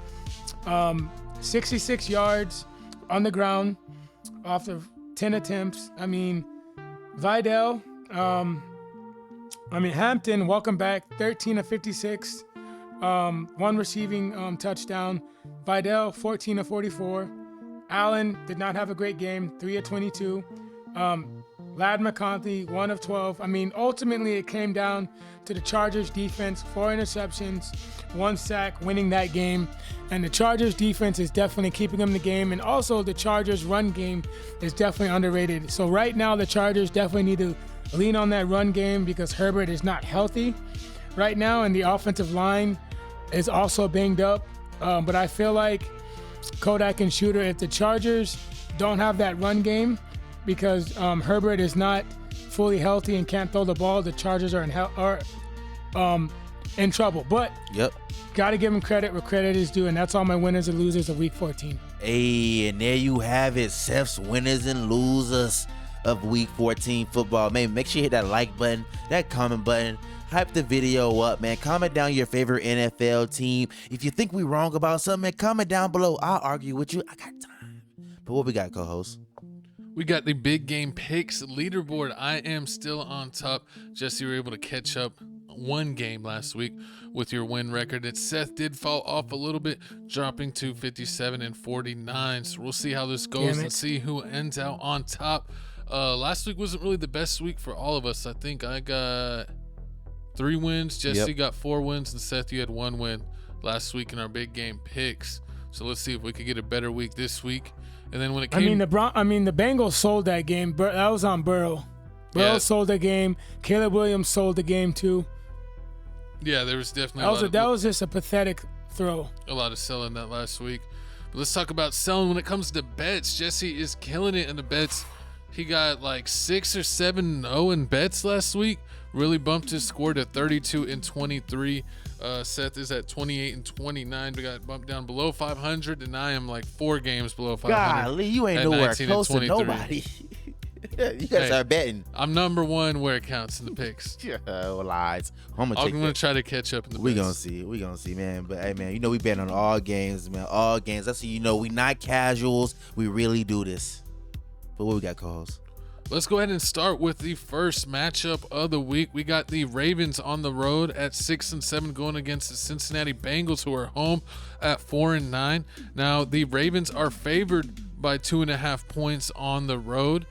66 yards on the ground off of 10 attempts. Vidal, Hampton, welcome back. 13 of 56. One receiving touchdown. Vidal, 14 of 44. Allen did not have a great game. 3 of 22. Lad McConkey, 1 of 12. Ultimately, it came down to the Chargers defense. 4 interceptions, 1 sack, winning that game. And the Chargers defense is definitely keeping them in the game. And also, the Chargers run game is definitely underrated. So right now, the Chargers definitely need to lean on that run game because Herbert is not healthy right now. And the offensive line is also banged up. But I feel like Kodak and Shooter, if the Chargers don't have that run game, because Herbert is not fully healthy and can't throw the ball, the Chargers are in trouble. But got to give them credit where credit is due, and that's all my winners and losers of Week 14. Hey, and there you have it, Seth's winners and losers of Week 14 football. Man, make sure you hit that like button, that comment button. Hype the video up, man. Comment down your favorite NFL team. If you think we wrong about something, man, comment down below. I'll argue with you. I got time. But what we got, co-host? We got the big game picks leaderboard. I am still on top. Jesse, you were able to catch up one game last week with your win record. And Seth did fall off a little bit, dropping to 57 and 49. So we'll see how this goes and see who ends out on top. Last week wasn't really the best week for all of us. I think I got 3 wins. Jesse got 4 wins, and Seth, you had 1 win last week in our big game picks. So let's see if we could get a better week this week. And then when it came, the Bengals sold that game. That was on Burrow. Burrow sold the game. Caleb Williams sold the game too. Yeah, there was definitely that was just a pathetic throw. A lot of selling that last week. But let's talk about selling when it comes to bets. Jesse is killing it in the bets. He got like 6 or 7-0 in bets last week. Really bumped his score to 32 and 23. Seth is at 28 and 29. We got bumped down below 500, and I am like 4 games below 500. Golly, you ain't nowhere close to nobody. You gotta start betting. I'm number 1 where it counts in the picks. Lies. I'm gonna try to catch up in the bets. We gonna see, man. But hey, man, we bet on all games, man. All games. That's how we not casuals. We really do this. But what we got, co-host? Let's go ahead and start with the first matchup of the week. We got the Ravens on the road at 6-7 going against the Cincinnati Bengals, who are home at 4-9. Now, the Ravens are favored by 2.5 points on the road.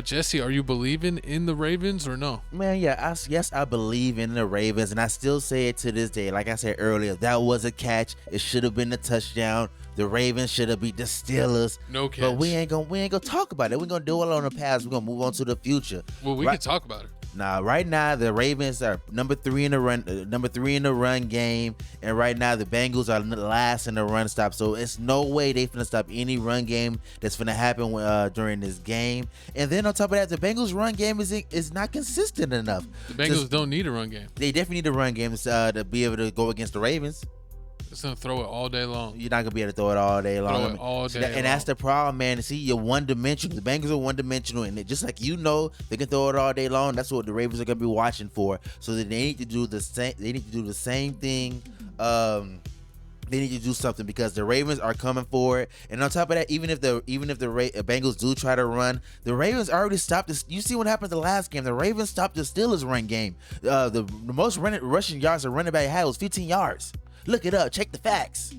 Jesse, are you believing in the Ravens or no? Man, yes, I believe in the Ravens, and I still say it to this day. Like I said earlier, that was a catch. It should have been a touchdown. The Ravens should have beat the Steelers. No catch. But we ain't gonna talk about it. We're gonna do it on the past. We're gonna move on to the future. Well, we can talk about it. Nah, right now the Ravens are number 3 in the run game, and right now the Bengals are last in the run stop. So it's no way they finna stop any run game that's finna happen during this game. And then on top of that, the Bengals run game is not consistent enough. The Bengals don't need a run game. They definitely need a run game to be able to go against the Ravens. It's gonna throw it all day long. You're not gonna be able to throw it all day long. Throw it all day long. And that's the problem, man. See, you're one-dimensional. The Bengals are one-dimensional, and just like they can throw it all day long. That's what the Ravens are gonna be watching for. So that they need to do the same. They need to do the same thing. They need to do something because the Ravens are coming for it. And on top of that, even if the Bengals do try to run, the Ravens already stopped this. You see what happened the last game? The Ravens stopped the Steelers' run game. The most rushing yards a running back had was 15 yards. Look it up. Check the facts.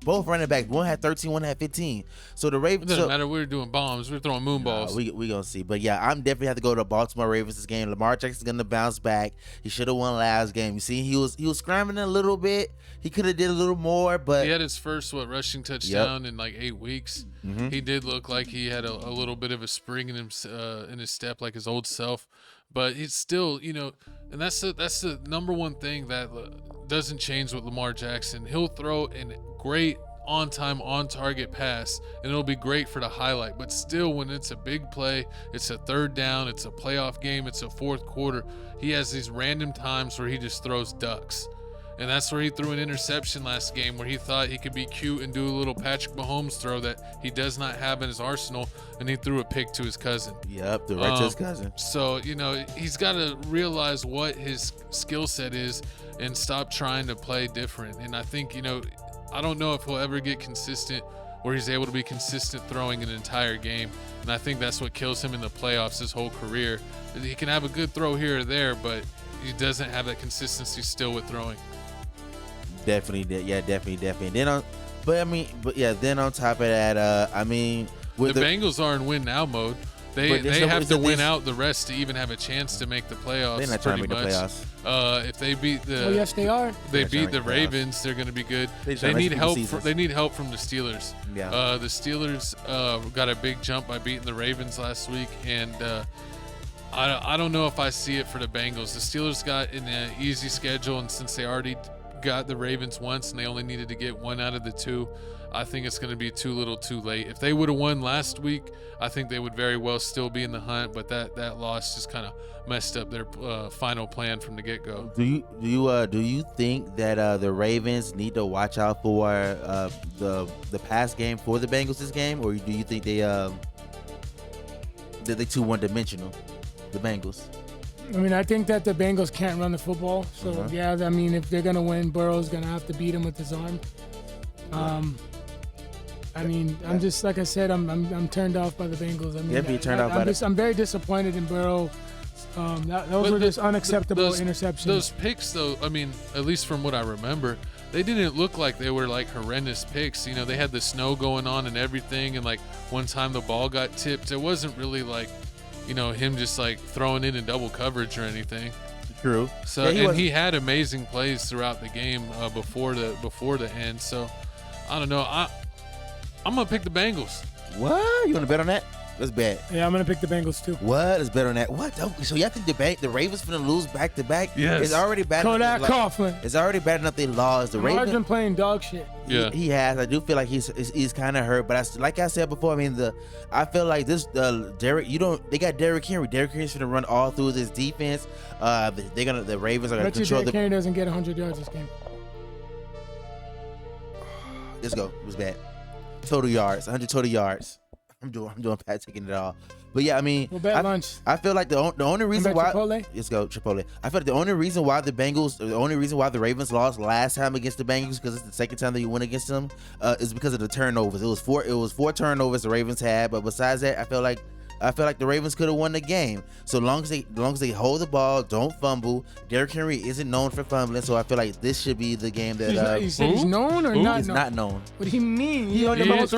Both running backs. One had 13, one had 15. So the Ravens. It doesn't matter. We're doing bombs. We're throwing moon balls. We gonna see. But yeah, I'm definitely have to go to Baltimore Ravens this game. Lamar Jackson's gonna bounce back. He should have won last game. You see, he was scrambling a little bit. He could have did a little more, but he had his first rushing touchdown in like 8 weeks. Mm-hmm. He did look like he had a little bit of a spring in his step, like his old self. But he's still, and that's the number one thing that doesn't change with Lamar Jackson. He'll throw a great on-time, on-target pass, and it'll be great for the highlight. But still, when it's a big play, it's a third down, it's a playoff game, it's a fourth quarter, he has these random times where he just throws ducks. And that's where he threw an interception last game, where he thought he could be cute and do a little Patrick Mahomes throw that he does not have in his arsenal, and he threw a pick to his cousin. Yep, right to his cousin. So, he's got to realize what his skill set is and stop trying to play different. And I think, I don't know if he'll ever get consistent where he's able to be consistent throwing an entire game. And I think that's what kills him in the playoffs his whole career. He can have a good throw here or there, but he doesn't have that consistency still with throwing. Definitely. Then on top of that, I mean, with The Bengals are in win now mode. They have to win out the rest to even have a chance to make the playoffs. They're not trying to make the playoffs. If they beat the, yes, they are. They They're beat the trying to make the Ravens, they're going to be good. They Need make help. seasons. They need help from the Steelers. Yeah. The Steelers got a big jump by beating the Ravens last week, and I don't know if I see it for the Bengals. The Steelers got an easy schedule, and since they already got the Ravens once and they only needed to get one out of the two, I think it's going to be too little too late. If they would have won last week, I think they would very well still be in the hunt, but that loss just kind of messed up their final plan from the get-go. Do you think that the Ravens need to watch out for the pass game for the Bengals this game, or do you think they too one-dimensional, the Bengals? I mean, I think that the Bengals can't run the football. So, yeah, I mean, if they're going to win, Burrow's going to have to beat him with his arm. I mean, I'm just, like I said, I'm turned off by the Bengals. I mean, I'm very disappointed in Burrow. Those were just unacceptable interceptions. Those picks, though, I mean, at least from what I remember, they didn't look like they were like horrendous picks. You know, they had the snow going on and everything, and like one time the ball got tipped. It wasn't really like, you know, him just like throwing it in double coverage or anything. True. So he had amazing plays throughout the game before the end. So I don't know. I'm gonna pick the Bengals. What? You want to bet on that? Let's bet. Yeah, I'm gonna pick the Bengals too. What? Let's bet on that. What? So y'all think the Ravens finna lose back to back? Yes. It's already bad. Kodak Coughlin. It's already bad enough they lost. The Lamar's Ravens been playing dog shit. Yeah. He has. I do feel like he's kind of hurt, but like I said before, I mean I feel like this Derrick. They got Derrick Henry. Derrick Henry's gonna run all through this defense. The Ravens are gonna control Derrick Henry doesn't get 100 yards this game. Let's go. It was bad. Total yards. 100 total yards. I'm doing Pat taking it all. But yeah, I mean, we'll bet lunch. I feel like the only reason why Chipotle? Let's go Chipotle. I feel like the only reason why the Ravens lost last time against the Bengals, because it's the second time that you went against them, is because of the turnovers. It was four turnovers the Ravens had, but besides that, I feel like the Ravens could have won the game. So long as they hold the ball, don't fumble. Derrick Henry isn't known for fumbling, so I feel like this should be the game that you said he's known or not? He's not known. What do you mean? He only fumbled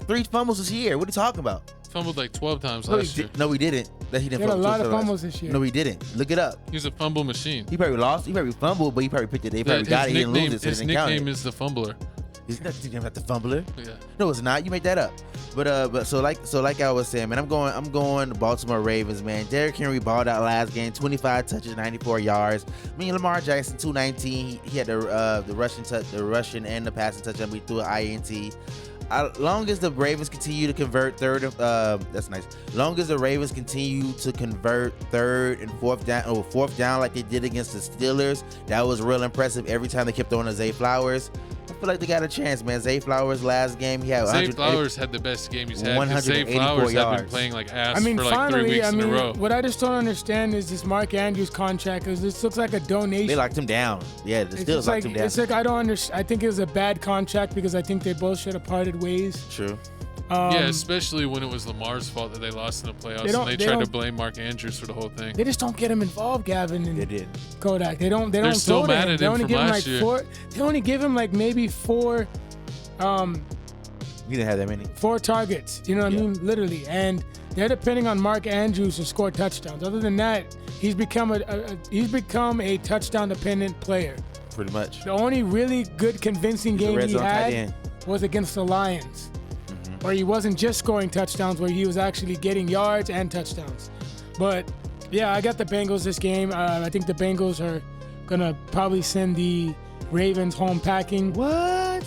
3 fumbles this year. What are you talking about? Fumbled like 12 times last year. No, he didn't. He had a lot of fumbles this year. No, he didn't. Look it up. He's a fumble machine. He probably lost. He probably fumbled, but he probably picked it. They probably got it. He didn't lose it, so his they didn't count it. nickname is the Fumbler. He's not the fumbler. Yeah. No, it's not. You made that up. But so like I was saying, man, I'm going to Baltimore Ravens, man. Derrick Henry balled out last game, 25 touches, 94 yards. I mean, Lamar Jackson, 219. He had the rushing and the passing touchdown. We threw an INT. Long as the Ravens continue to convert that's nice. Long as the Ravens continue to convert third and fourth down like they did against the Steelers, that was real impressive. Every time they kept throwing to Zay Flowers, I feel like they got a chance, man. Zay Flowers last game, he had Zay Flowers had the best game he's had. 184 Zay Flowers yards. have been playing like ass I mean, for like finally, 3 weeks in a row. What I just don't understand is this Mark Andrews contract, because this looks like a donation. They locked him down. Yeah, the Steelers locked him down. It's like I don't understand. I think it was a bad contract because I think they both should have parted ways. True. Yeah, especially when it was Lamar's fault that they lost in the playoffs, and they tried to blame Mark Andrews for the whole thing. They just don't get him involved, Gavin. And They did. Kodak. They don't. They're still mad at him from last year. They only give him like maybe 4. You didn't have that many. 4 targets. You know what I mean? Literally. And they're depending on Mark Andrews to score touchdowns. Other than that, he's become a touchdown dependent player. Pretty much. The only really good convincing game he had end. was against the Lions, where he wasn't just scoring touchdowns, where he was actually getting yards and touchdowns. But yeah, I got the Bengals this game. I think the Bengals are gonna probably send the Ravens home packing. What?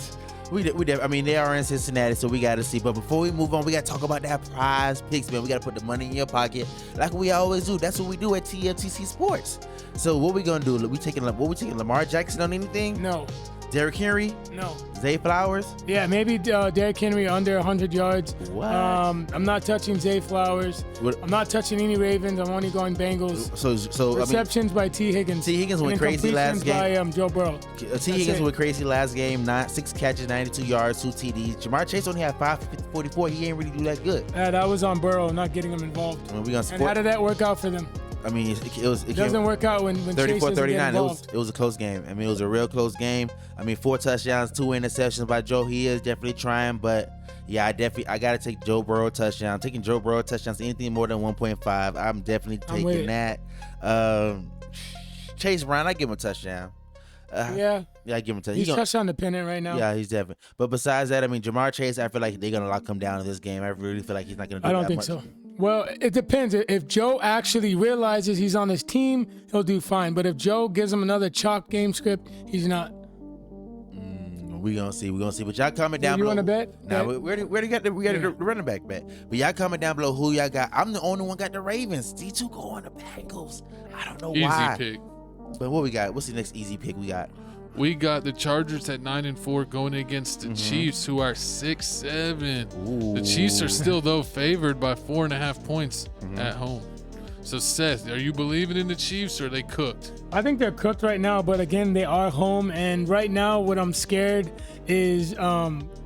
I mean, they are in Cincinnati, so we got to see. But before we move on, we got to talk about that prize picks, man. We got to put the money in your pocket like we always do. That's what we do at TFTC Sports. So what we going to do? We taking Lamar Jackson on anything? No. Derrick Henry? No. Zay Flowers? Yeah, maybe Derrick Henry under 100 yards. What? I'm not touching Zay Flowers. What? I'm not touching any Ravens. I'm only going Bengals. So Receptions by T. Higgins. T. Higgins went crazy last game. By Joe Burrow. T. Higgins went crazy last game. 6 catches, 92 yards, 2 TDs. Jamar Chase only had 544. He ain't really do that good. That was on Burrow, not getting him involved. And we gonna And how did that work out for them? I mean, it doesn't work out when Chase doesn't get 34-39. involved. It was a close game. I mean, it was a real close game. I mean, 4 touchdowns, 2 interceptions by Joe. He is definitely trying, but yeah, I gotta take Joe Burrow touchdown. Taking Joe Burrow touchdowns, anything more than 1.5, I'm definitely taking that. Chase Brown, I give him a touchdown. Yeah, I give him a touchdown. He's touchdown dependent right now. Yeah, he's definitely. But besides that, I mean, Jamar Chase, I feel like they're gonna lock him down in this game. I really feel like he's not gonna do that much. I don't think so. Well, it depends. If Joe actually realizes he's on his team, he'll do fine. But if Joe gives him another chalk game script, he's not. We gonna see. But y'all comment down You below. want to bet? Nah, we got the running back bet. But y'all comment down below who y'all got. I'm the only one got the Ravens. D2 go on the Bengals. I don't know why. Easy pick. But what we got? What's the next easy pick we got? We got the Chargers at 9-4 going against the Chiefs, who are 6-7. The Chiefs are still, though, favored by 4.5 points at home. So, Seth, are you believing in the Chiefs or are they cooked? I think they're cooked right now, but again, they are home. And right now, what I'm scared is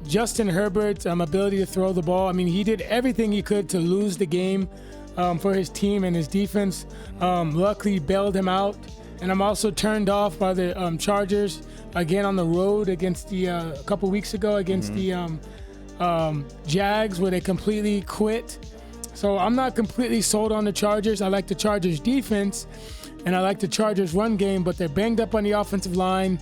Justin Herbert's ability to throw the ball. I mean, he did everything he could to lose the game for his team, and his defense luckily bailed him out. And I'm also turned off by the Chargers again on the road against the a couple weeks ago against the Jags, where they completely quit. So I'm not completely sold on the Chargers. I like the Chargers defense, and I like the Chargers run game, but they're banged up on the offensive line.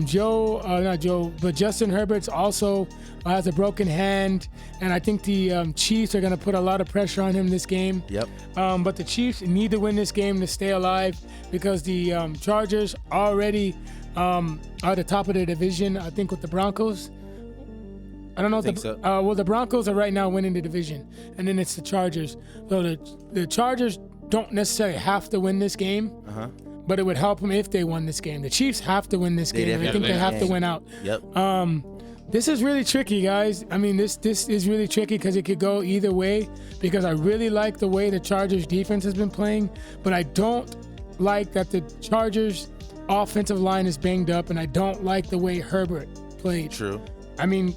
Justin Herbert's also has a broken hand, and I think the Chiefs are going to put a lot of pressure on him this game. Yep. But the Chiefs need to win this game to stay alive because the Chargers already are at the top of the division, I think, with the Broncos. I don't know. Well, the Broncos are right now winning the division, and then it's the Chargers. So the Chargers don't necessarily have to win this game. But it would help them if they won this game. The Chiefs have to win this game. I think they have to win out. Yep. This is really tricky, guys. I mean, this is really tricky because it could go either way, because I really like the way the Chargers defense has been playing, but I don't like that the Chargers offensive line is banged up, and I don't like the way Herbert played. True. I mean,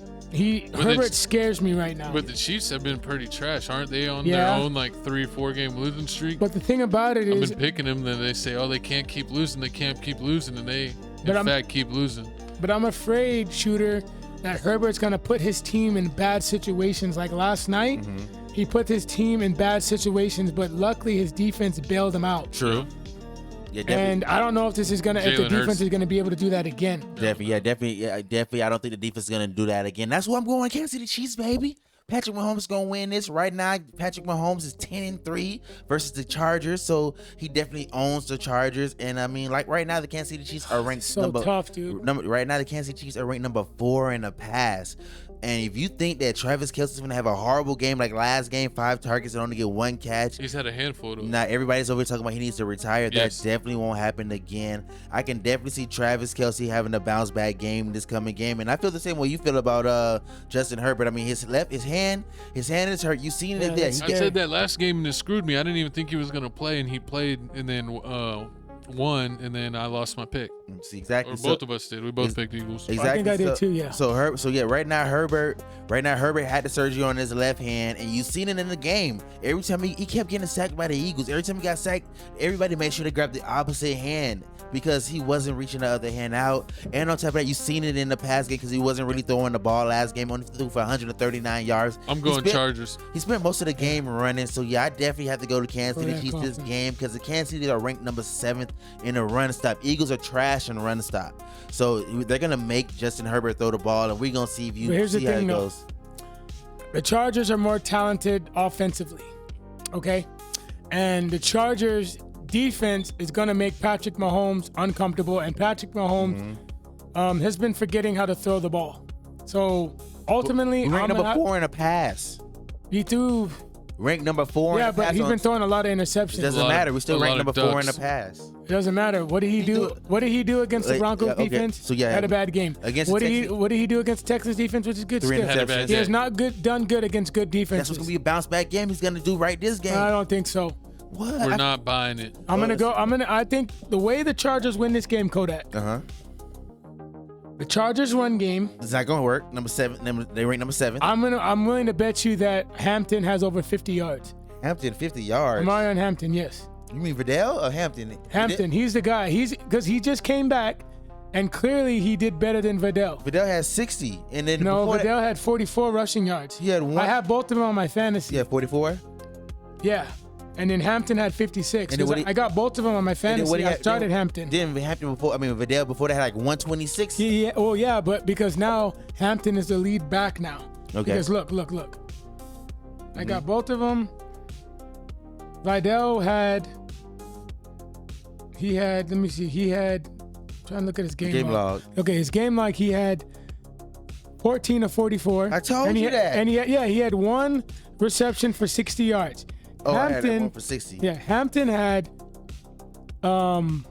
Herbert scares me right now. But the Chiefs have been pretty trash, aren't they? On their own, like 3 or 4 game losing streak. But the thing about it is, I've been picking them. Then they say, "Oh, they can't keep losing. They can't keep losing," and they, in fact, keep losing. But I'm afraid, Shooter, that Herbert's gonna put his team in bad situations. Like last night, he put his team in bad situations, but luckily his defense bailed him out. True. Yeah, and I don't know if this is gonna, if the defense is gonna be able to do that again. Definitely. I don't think the defense is gonna do that again. That's why I'm going Kansas City Chiefs, baby. Patrick Mahomes is gonna win this right now. Patrick Mahomes is 10-3 versus the Chargers, so he definitely owns the Chargers. And I mean, like right now, the Kansas City Chiefs are ranked tough, dude. Right now, the Kansas City Chiefs are ranked number 4 in the pass. And if you think that Travis Kelce's gonna have a horrible game like last game, 5 targets and only get 1 catch, he's had a handful of those. Now everybody's over here talking about he needs to retire. Yes. That definitely won't happen again. I can definitely see Travis Kelce having a bounce back game this coming game, and I feel the same way you feel about Justin Herbert. I mean, his hand is hurt. You seen it there. I said that last game and it screwed me. I didn't even think he was gonna play, and he played, and then won, and then I lost my pick. See, exactly. Or both of us did. We both picked Eagles. Exactly. I think I did too. Yeah. Right now Herbert had the surgery on his left hand, and you seen it in the game. Every time he kept getting sacked by the Eagles. Every time he got sacked, everybody made sure to grab the opposite hand because he wasn't reaching the other hand out. And on top of that, you seen it in the pass game because he wasn't really throwing the ball last game. Only threw for 139 yards. I'm going Chargers. He spent most of the game running, so yeah, I definitely have to go to Kansas City Chiefs this game because the Kansas City are ranked number 7th in a run stop. Eagles are trash in run stop, so they're gonna make Justin Herbert throw the ball, and we're gonna see if you see how it goes. The Chargers are more talented offensively, okay, and the Chargers defense is gonna make Patrick Mahomes uncomfortable, and Patrick Mahomes has been forgetting how to throw the ball. So ultimately, ranked number 4 in a pass. He threw. Ranked number 4. Yeah, but he's been throwing a lot of interceptions. It doesn't matter. We still ranked number 4 in the pass. It doesn't matter. What did he do? What did he do against the Broncos defense? So yeah, had a bad game. What did he do against Texas defense, which is good? 3 interceptions. He has not done good against good defenses. That's what's gonna be a bounce back game. He's gonna do right this game. I don't think so. What? We're not buying it. I think the way the Chargers win this game, Kodak. The Chargers run game. It's not gonna work. Number 7. They rank number 7. I'm willing to bet you that Hampton has over 50 yards. Hampton 50 yards. Am I on Hampton? Yes. You mean Vidal or Hampton? Hampton, he's the guy. Because he just came back, and clearly he did better than Vidal. Vidal has 60, and then No, before Vidal had 44 rushing yards. He had one. I have both of them on my fantasy. Yeah, 44. Yeah. And then Hampton had 56. And then what I got both of them on my fantasy. I started Hampton. Didn't Hampton before? I mean, Vidal before that had like 126. Yeah. Oh, yeah. But because now Hampton is the lead back now. Okay. Because look. I got both of them. Vidal had. Let me see. Trying to look at his game log. Okay, his game log, he had 14 of 44. I told you that. And he had one reception for 60 yards. Oh, Hampton, I had that one for 60. Yeah, Hampton had, I don't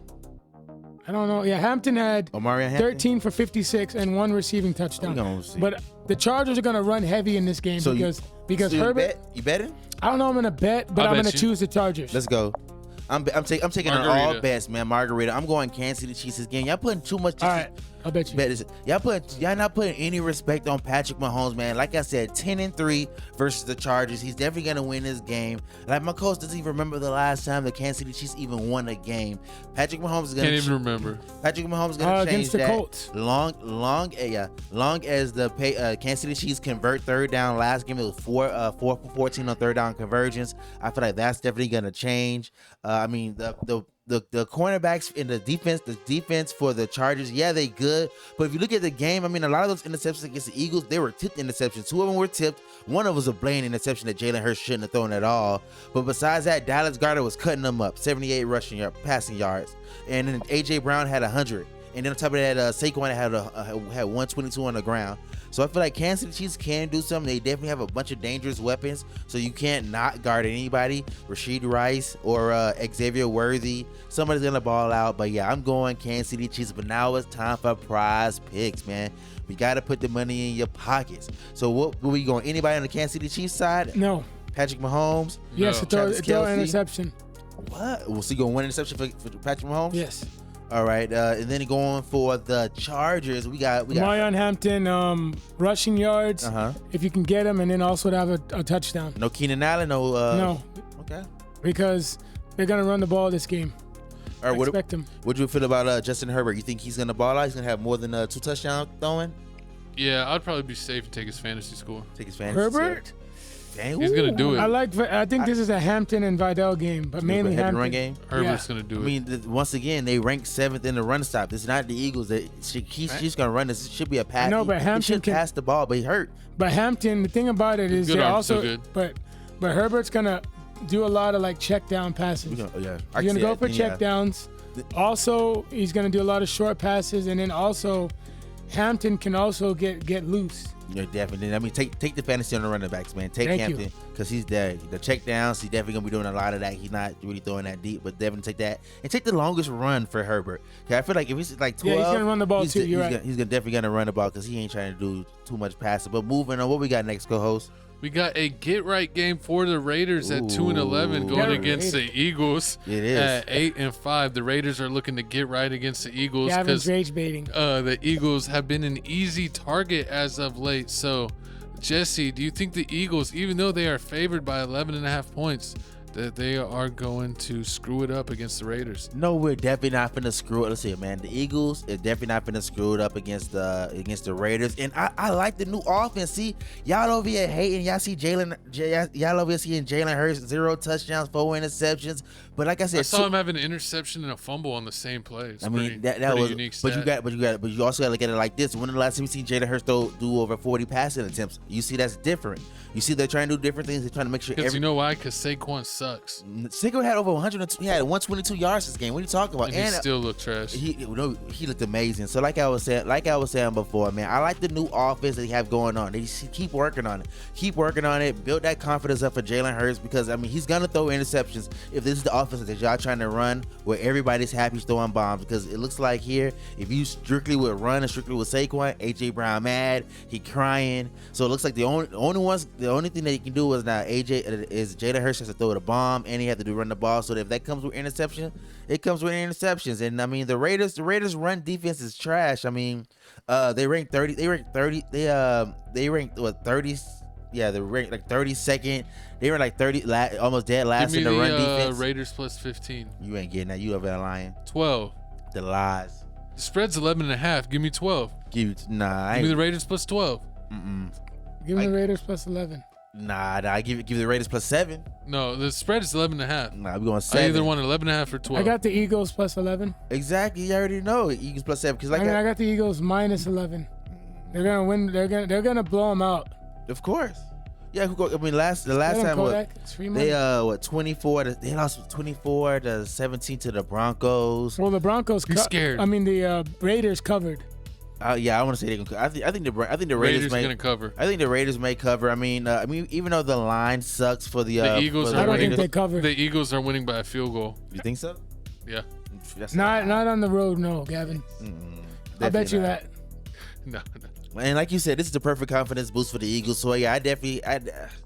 know. Yeah, Hampton had Hampton? 13 for 56 and one receiving touchdown. But the Chargers are going to run heavy in this game because so Herbert. You betting? I don't know. I'm going to bet, but I'm going to choose the Chargers. Let's go. I'm taking on all bets, man. Margarita. I'm going Kansas City Chiefs this game. Y'all putting too much. All right, I'll bet you. Y'all not putting any respect on Patrick Mahomes, man. Like I said, 10-3 versus the Chargers. He's definitely gonna win this game. Like my coach doesn't even remember the last time the Kansas City Chiefs even won a game. Patrick Mahomes is gonna. Can't even remember. Patrick Mahomes is gonna change against the that. Colts. Long as the Kansas City Chiefs convert third down. Last game it was 4 for 14 on third down conversions. I feel like that's definitely gonna change. I mean the cornerbacks in the defense for the Chargers, yeah, they good. But if you look at the game, I mean, a lot of those interceptions against the Eagles, they were tipped interceptions. 2 of them were tipped. One of them was a blatant interception that Jalen Hurts shouldn't have thrown at all. But besides that, Dallas Goedert was cutting them up, 78 passing yards. And then A.J. Brown had 100. And then on top of that, Saquon had 122 on the ground. So I feel like Kansas City Chiefs can do something. They definitely have a bunch of dangerous weapons, so you can't not guard anybody. Rashid Rice or Xavier Worthy, somebody's gonna ball out. But yeah, I'm going Kansas City Chiefs. But now it's time for prize picks, man. We gotta put the money in your pockets. So what we going? Anybody on the Kansas City Chiefs side? No. Patrick Mahomes? Yes, No. throw an interception. What? We'll see. Going one interception for Patrick Mahomes? Yes. All right, and then going for the Chargers, we got Marion Hampton, rushing yards, if you can get him, and then also to have a touchdown. No Keenan Allen, no. Okay. Because they're gonna run the ball this game. All right, expect him. What do you feel about Justin Herbert? You think he's gonna ball out? He's gonna have more than 2 touchdowns throwing? Yeah, I'd probably be safe and take his fantasy score. Take his fantasy. Herbert? Dang, he's gonna do it. I think this is a Hampton and Vidal game, but mainly Hampton. Run game. Herbert's gonna do it. I mean, once again, they rank 7th in the run stop. This is not the Eagles. He's gonna run this. It should be a pass. No, but Hampton he should pass the ball, but he hurt. But Hampton, the thing about it is Good they arm, also, so good. but Herbert's gonna do a lot of like check down passes. He's gonna go for check downs. Also, he's gonna do a lot of short passes, and then also Hampton can also get loose. Yeah, definitely. I mean, take the fantasy on the running backs, man. Take Hampton because he's there. The check downs, he's definitely gonna be doing a lot of that. He's not really throwing that deep, but definitely take that and take the longest run for Herbert. I feel like if he's like 12, he's gonna run the ball too. You're right. He's definitely gonna run the ball because he ain't trying to do too much passing. But moving on, what we got next, co-host? We got a get-right game for the Raiders at 2-11 going against the Eagles at 8-5. The Raiders are looking to get right against the Eagles because rage baiting. The Eagles have been an easy target as of late. So, Jesse, do you think the Eagles, even though they are favored by 11.5 points, that they are going to screw it up against the Raiders? No, we're definitely not finna screw it. Let's see, man. The Eagles are definitely not finna screw it up against the Raiders. And I like the new offense. See, y'all over here hating. Y'all see y'all over here seeing Jalen Hurts 0 touchdowns, 4 interceptions. But like I said, I saw him have an interception and a fumble on the same play. It's that was unique stat. But you also got to look at it like this. When the last time we seen Jalen Hurts do over 40 passing attempts? You see that's different. You see they're trying to do different things. They're trying to make sure. You know why? Because Saquon sucks. Saquon had over 100. He had 122 yards this game. What are you talking about? And he still looked trash. He looked amazing. So like I was saying before, man, I like the new offense that they have going on. They just keep working on it. Keep working on it. Build that confidence up for Jalen Hurts because I mean he's gonna throw interceptions if this is the offense that y'all trying to run where everybody's happy throwing bombs. Because it looks like here, if you strictly would run and strictly with Saquon, AJ Brown mad, he crying. So it looks like the only thing that he can do is now Jalen Hurts has to throw the bomb and he has to run the ball. So that if that comes with interception, it comes with interceptions. And I mean the Raiders run defense is trash. I mean they ranked 30. They ranked 30. They ranked what 30. they're ranked like 32nd. They were like almost dead last Give in me the run defense. Raiders plus 15. You ain't getting that. You over there lying. 12. The lies. The spread's 11.5. Give me 12. I Give me ain't. the Raiders plus 12. Give me the Raiders plus 11. Nah. I give the Raiders plus 7. No, the spread is 11.5. Nah, we going I 7. either want 11.5 or 12. I got the Eagles plus 11. Exactly. You already know Eagles plus 7 because I got the Eagles minus 11. They're gonna win. They're gonna blow them out. of course. Yeah. The last time they 24. They lost 24 to 17 to the Broncos. Well, the Broncos. You're scared. I mean, the Raiders covered. Yeah, I want to say they can. I think the Raiders may gonna cover. I think the Raiders may cover. I mean, even though the line sucks for the Eagles, for the I don't think Raiders, they cover. The Eagles are winning by a field goal. you think so? Yeah. That's Not on the road, no, Gavin. I bet you that. No. And like you said, this is the perfect confidence boost for the Eagles. So yeah,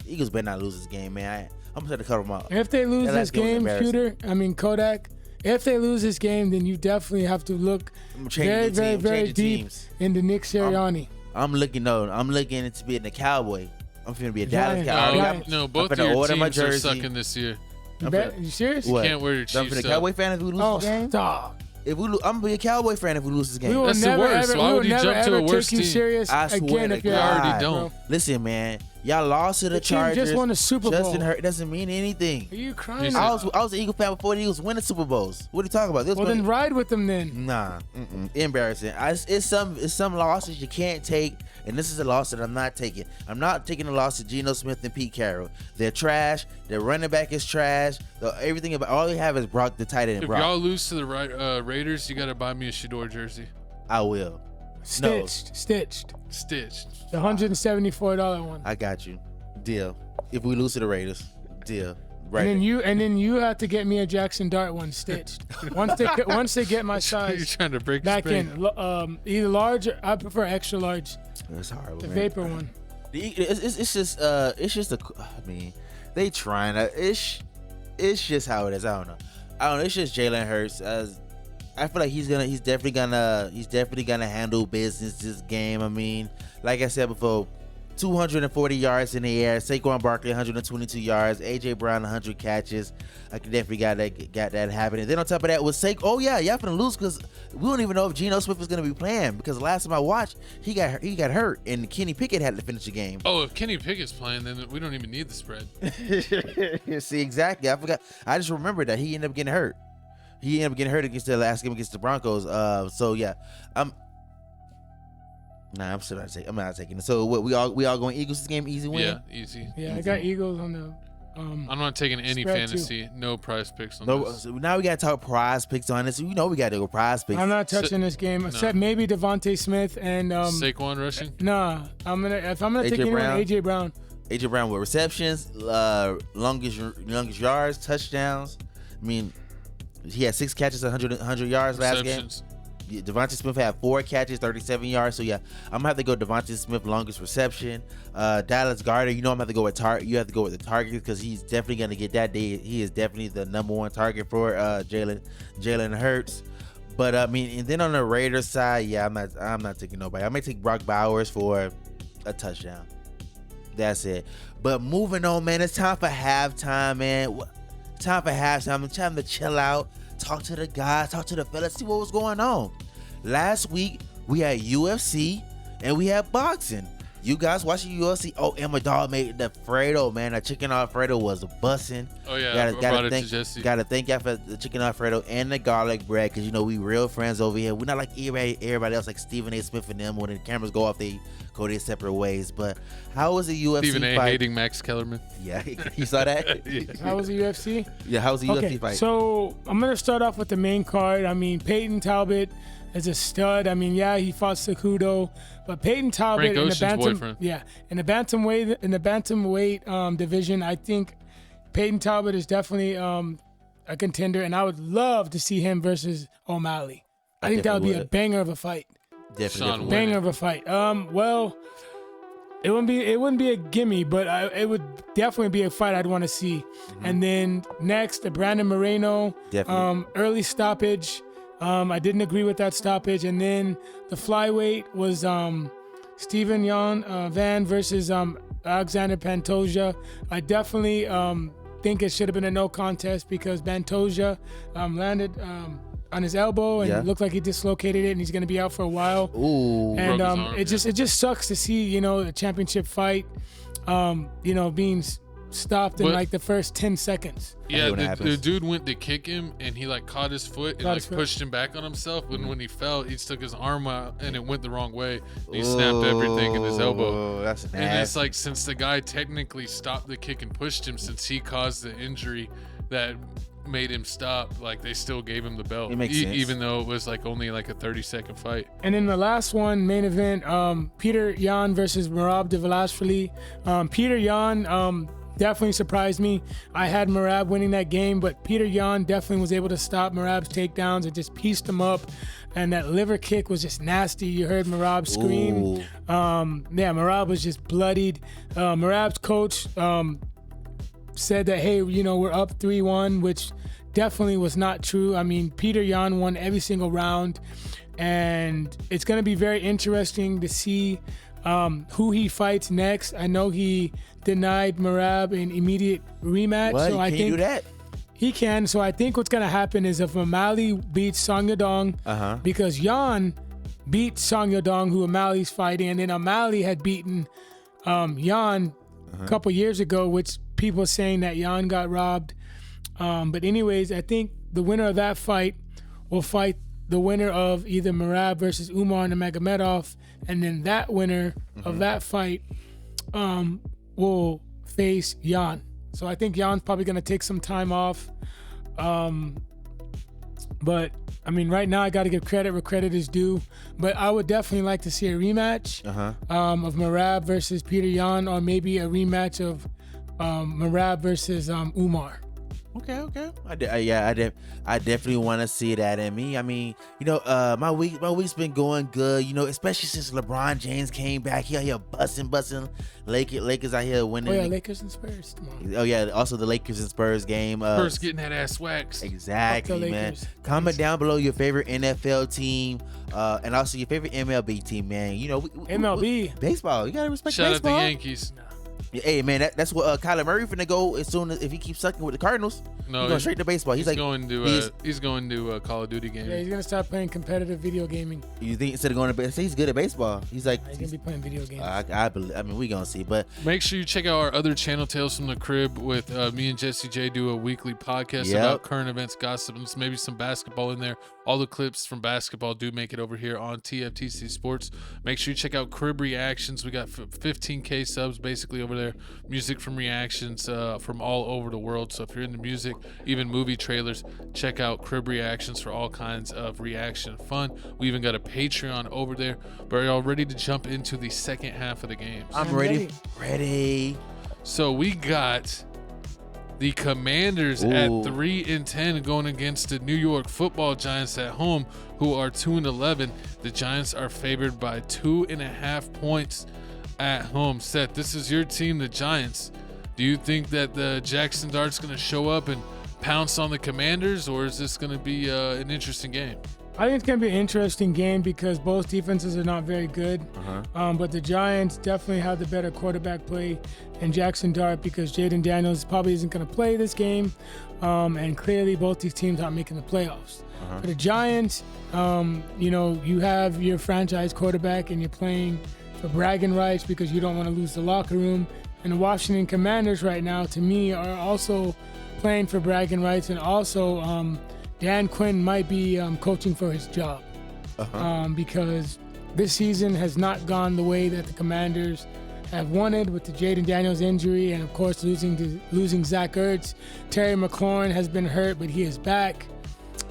Eagles better not lose this game, man. I'm gonna cover them up. If they lose That this last game was Shooter, Kodak. If they lose this game, then you definitely have to look very deep teams. into Nick Sirianni. I'm looking to be in the Cowboy. I'm finna be a Dallas Giants. Cowboy. No, both of finna your order my teams are jersey. sucking this year. You serious? What? Can't wear your I'm Chiefs finna up. Cowboy fan if we lose this game. Stop. If we lose, I'm gonna be a Cowboy fan if we lose this game. We will That's the never, worst. ever, Why we would will you never, jump to ever a worse take you team? serious I swear again to if you're God. Already already don't. bro. Listen, man, y'all lost to the The team just Chargers. won a Super Bowl. Justin Herbert doesn't mean anything. Are you crying? I I was an Eagle fan before the Eagles win the Super Bowls. What are you talking about? Well, then ride with them then. Nah, embarrassing. It's some losses you can't take, and this is a loss that I'm not taking. I'm not taking a loss to Geno Smith and Pete Carroll. They're trash. Their running back is trash. Everything about all they have is Brock, the tight end. If Brock. y'all lose to the Raiders, you gotta buy me a Shador jersey. I will. Stitched. Stitched. The $174 one. I got you. Deal. If we lose to the Raiders, deal. Right. And then you have to get me a Jackson Dart one stitched. Once they get my You're size trying to break back Spain. in, either large or I prefer extra large, That's horrible. the man. vapor one. It's just they trying to. It's just how it is. I don't know. It's just Jalen Hurts. I feel like he's definitely gonna handle business this game. I mean, like I said before, 240 yards in the air. Saquon Barkley 122 yards. AJ Brown 100 catches. I can definitely got that happening. Then on top of that, with y'all finna lose because we don't even know if Geno Smith is gonna be playing because the last time I watched, he got hurt and Kenny Pickett had to finish the game. Oh, if Kenny Pickett's playing, then we don't even need the spread. See, exactly. I forgot. I just remembered that he ended up getting hurt. He ended up getting hurt against the last game against the Broncos. So yeah, I'm not taking it. So what? We all going Eagles this game? Easy win. Yeah, easy. Yeah, I got Eagles on the. I'm not taking any Spread fantasy. No prize picks on No, this. so now we gotta talk prize picks on this. You know we gotta go prize picks. I'm not touching this game except maybe Devontae Smith and Saquon rushing. Nah, if I'm gonna take anyone, AJ Brown. AJ Brown with receptions, longest yards, touchdowns. I mean, he had 6 catches, 100 yards last game. Receptions. Yeah, Devontae Smith had 4 catches, 37 yards. So yeah, I'm gonna have to go Devontae Smith longest reception. Dallas Goedert, I'm gonna have to go with You have to go with the target because he's definitely gonna get that day. He is definitely the number 1 target for Jalen Hurts. But I mean, and then on the Raiders side, yeah, I'm not taking nobody. I may take Brock Bowers for a touchdown. That's it. But moving on, man, it's time for halftime, man. Time for halftime. It's time to chill out. Talk to the guys, talk to the fellas, see what was going on. Last week, we had UFC and we had boxing. You guys watching UFC? Oh, and my dog made the Fredo, man. The chicken Alfredo was bussin'. Oh, yeah. I brought it to Jesse. Gotta thank y'all for the chicken Alfredo and the garlic bread because, we real friends over here. We're not like everybody else, like Stephen A. Smith and them. When the cameras go off, they go their separate ways. But how was the UFC Stephen A. fight? hating Max Kellerman. Yeah, you saw that? Yeah. How was the UFC? Yeah, how was the UFC fight? So I'm gonna start off with the main card. I mean, Peyton Talbot is a stud. I mean, yeah, he fought Cejudo, but Peyton Talbot Frank in the Ocean's boyfriend. in the bantamweight division, I think Peyton Talbot is definitely a contender, and I would love to see him versus O'Malley. I think that would be a banger of a fight. Definitely. Banger of a fight. Well, it wouldn't be a gimme, but it would definitely be a fight I'd want to see. Mm-hmm. And then next, the Brandon Moreno, Definitely. early stoppage. I didn't agree with that stoppage. And then the flyweight was Steven Van versus Alexander Pantoja. I definitely think it should have been a no contest because Pantoja landed on his elbow and it looked like he dislocated it and he's going to be out for a while. Ooh. And arm, it just sucks to see, a championship fight, being stopped in like the first 10 seconds. Yeah, the dude went to kick him and he like caught his foot and pushed him back on himself. And when he fell, he took his arm out and it went the wrong way. And he snapped everything in his elbow. That's nasty. And it's like, since the guy technically stopped the kick and pushed him, since he caused the injury that made him stop, like they still gave him the belt. It makes sense. Even though it was like only like a 30-second fight. And in the last one, main event, Peter Yan versus Merab Dvalishvili. Peter Yan definitely surprised me. I had Merab winning that game, but Peter Yan definitely was able to stop Merab's takedowns and just pieced him up. And that liver kick was just nasty. You heard Merab scream. Merab was just bloodied. Merab's coach said that, hey, we're up 3-1, which definitely was not true. I mean, Peter Yan won every single round, and it's going to be very interesting to see who he fights next. I know he denied Merab an immediate rematch. What? So I think do that? He can. So I think what's going to happen is if O'Malley beats Song Yadong, because Yan beat Song Yadong, who O'Malley's fighting, and then O'Malley had beaten Yan a couple years ago, which people are saying that Yan got robbed. But anyways, I think the winner of that fight will fight the winner of either Merab versus Umar Nurmagomedov, and then that winner of that fight will face Yan. So I think Yan's probably going to take some time off. But I mean, right now I got to give credit where credit is due. But I would definitely like to see a rematch of Merab versus Peter Yan, or maybe a rematch of Merab versus Umar. Okay. I definitely want to see that in me. I mean, my week's been going good. Especially since LeBron James came back. He out here busting. Lakers out here winning. Oh yeah, Lakers and Spurs tomorrow. Oh yeah, also the Lakers and Spurs game. Spurs getting that ass waxed. Exactly, man. Comment down below your favorite NFL team, and also your favorite MLB team, man. MLB baseball. You gotta respect baseball. Shout out the Yankees. Hey man, that's what Kyler Murray finna go as soon as if he keeps sucking with the Cardinals. No, he's going straight to baseball. He's going to a Call of Duty game. Yeah, he's gonna start playing competitive video gaming. You think instead of going to baseball, he's good at baseball. He's gonna be playing video games. I believe. I mean, we gonna see, but make sure you check out our other channel, Tales from the Crib, with me and Jesse J do a weekly podcast about current events, gossip, and maybe some basketball in there. All the clips from basketball do make it over here on TFTC Sports. Make sure you check out Crib Reactions. We got 15K subs basically over there. Music from reactions from all over the world. So if you're into music, even movie trailers, check out Crib Reactions for all kinds of reaction fun. We even got a Patreon over there. But are y'all ready to jump into the second half of the games? I'm ready. So we got the Commanders at 3-10 going against the New York Football Giants at home, who are 2-11. The Giants are favored by 2.5 points at home. Seth, this is your team, the Giants. Do you think that the Jackson Dart's going to show up and pounce on the Commanders, or is this going to be an interesting game? I think it's going to be an interesting game because both defenses are not very good. But the Giants definitely have the better quarterback play in Jackson Dart because Jaden Daniels probably isn't going to play this game. And clearly both these teams aren't making the playoffs. For the Giants, you have your franchise quarterback and you're playing for bragging rights because you don't want to lose the locker room. And the Washington Commanders right now, to me, are also playing for bragging rights, and also Dan Quinn might be coaching for his job because this season has not gone the way that the Commanders have wanted with the Jaden Daniels injury and, of course, losing Zach Ertz. Terry McLaurin has been hurt, but he is back.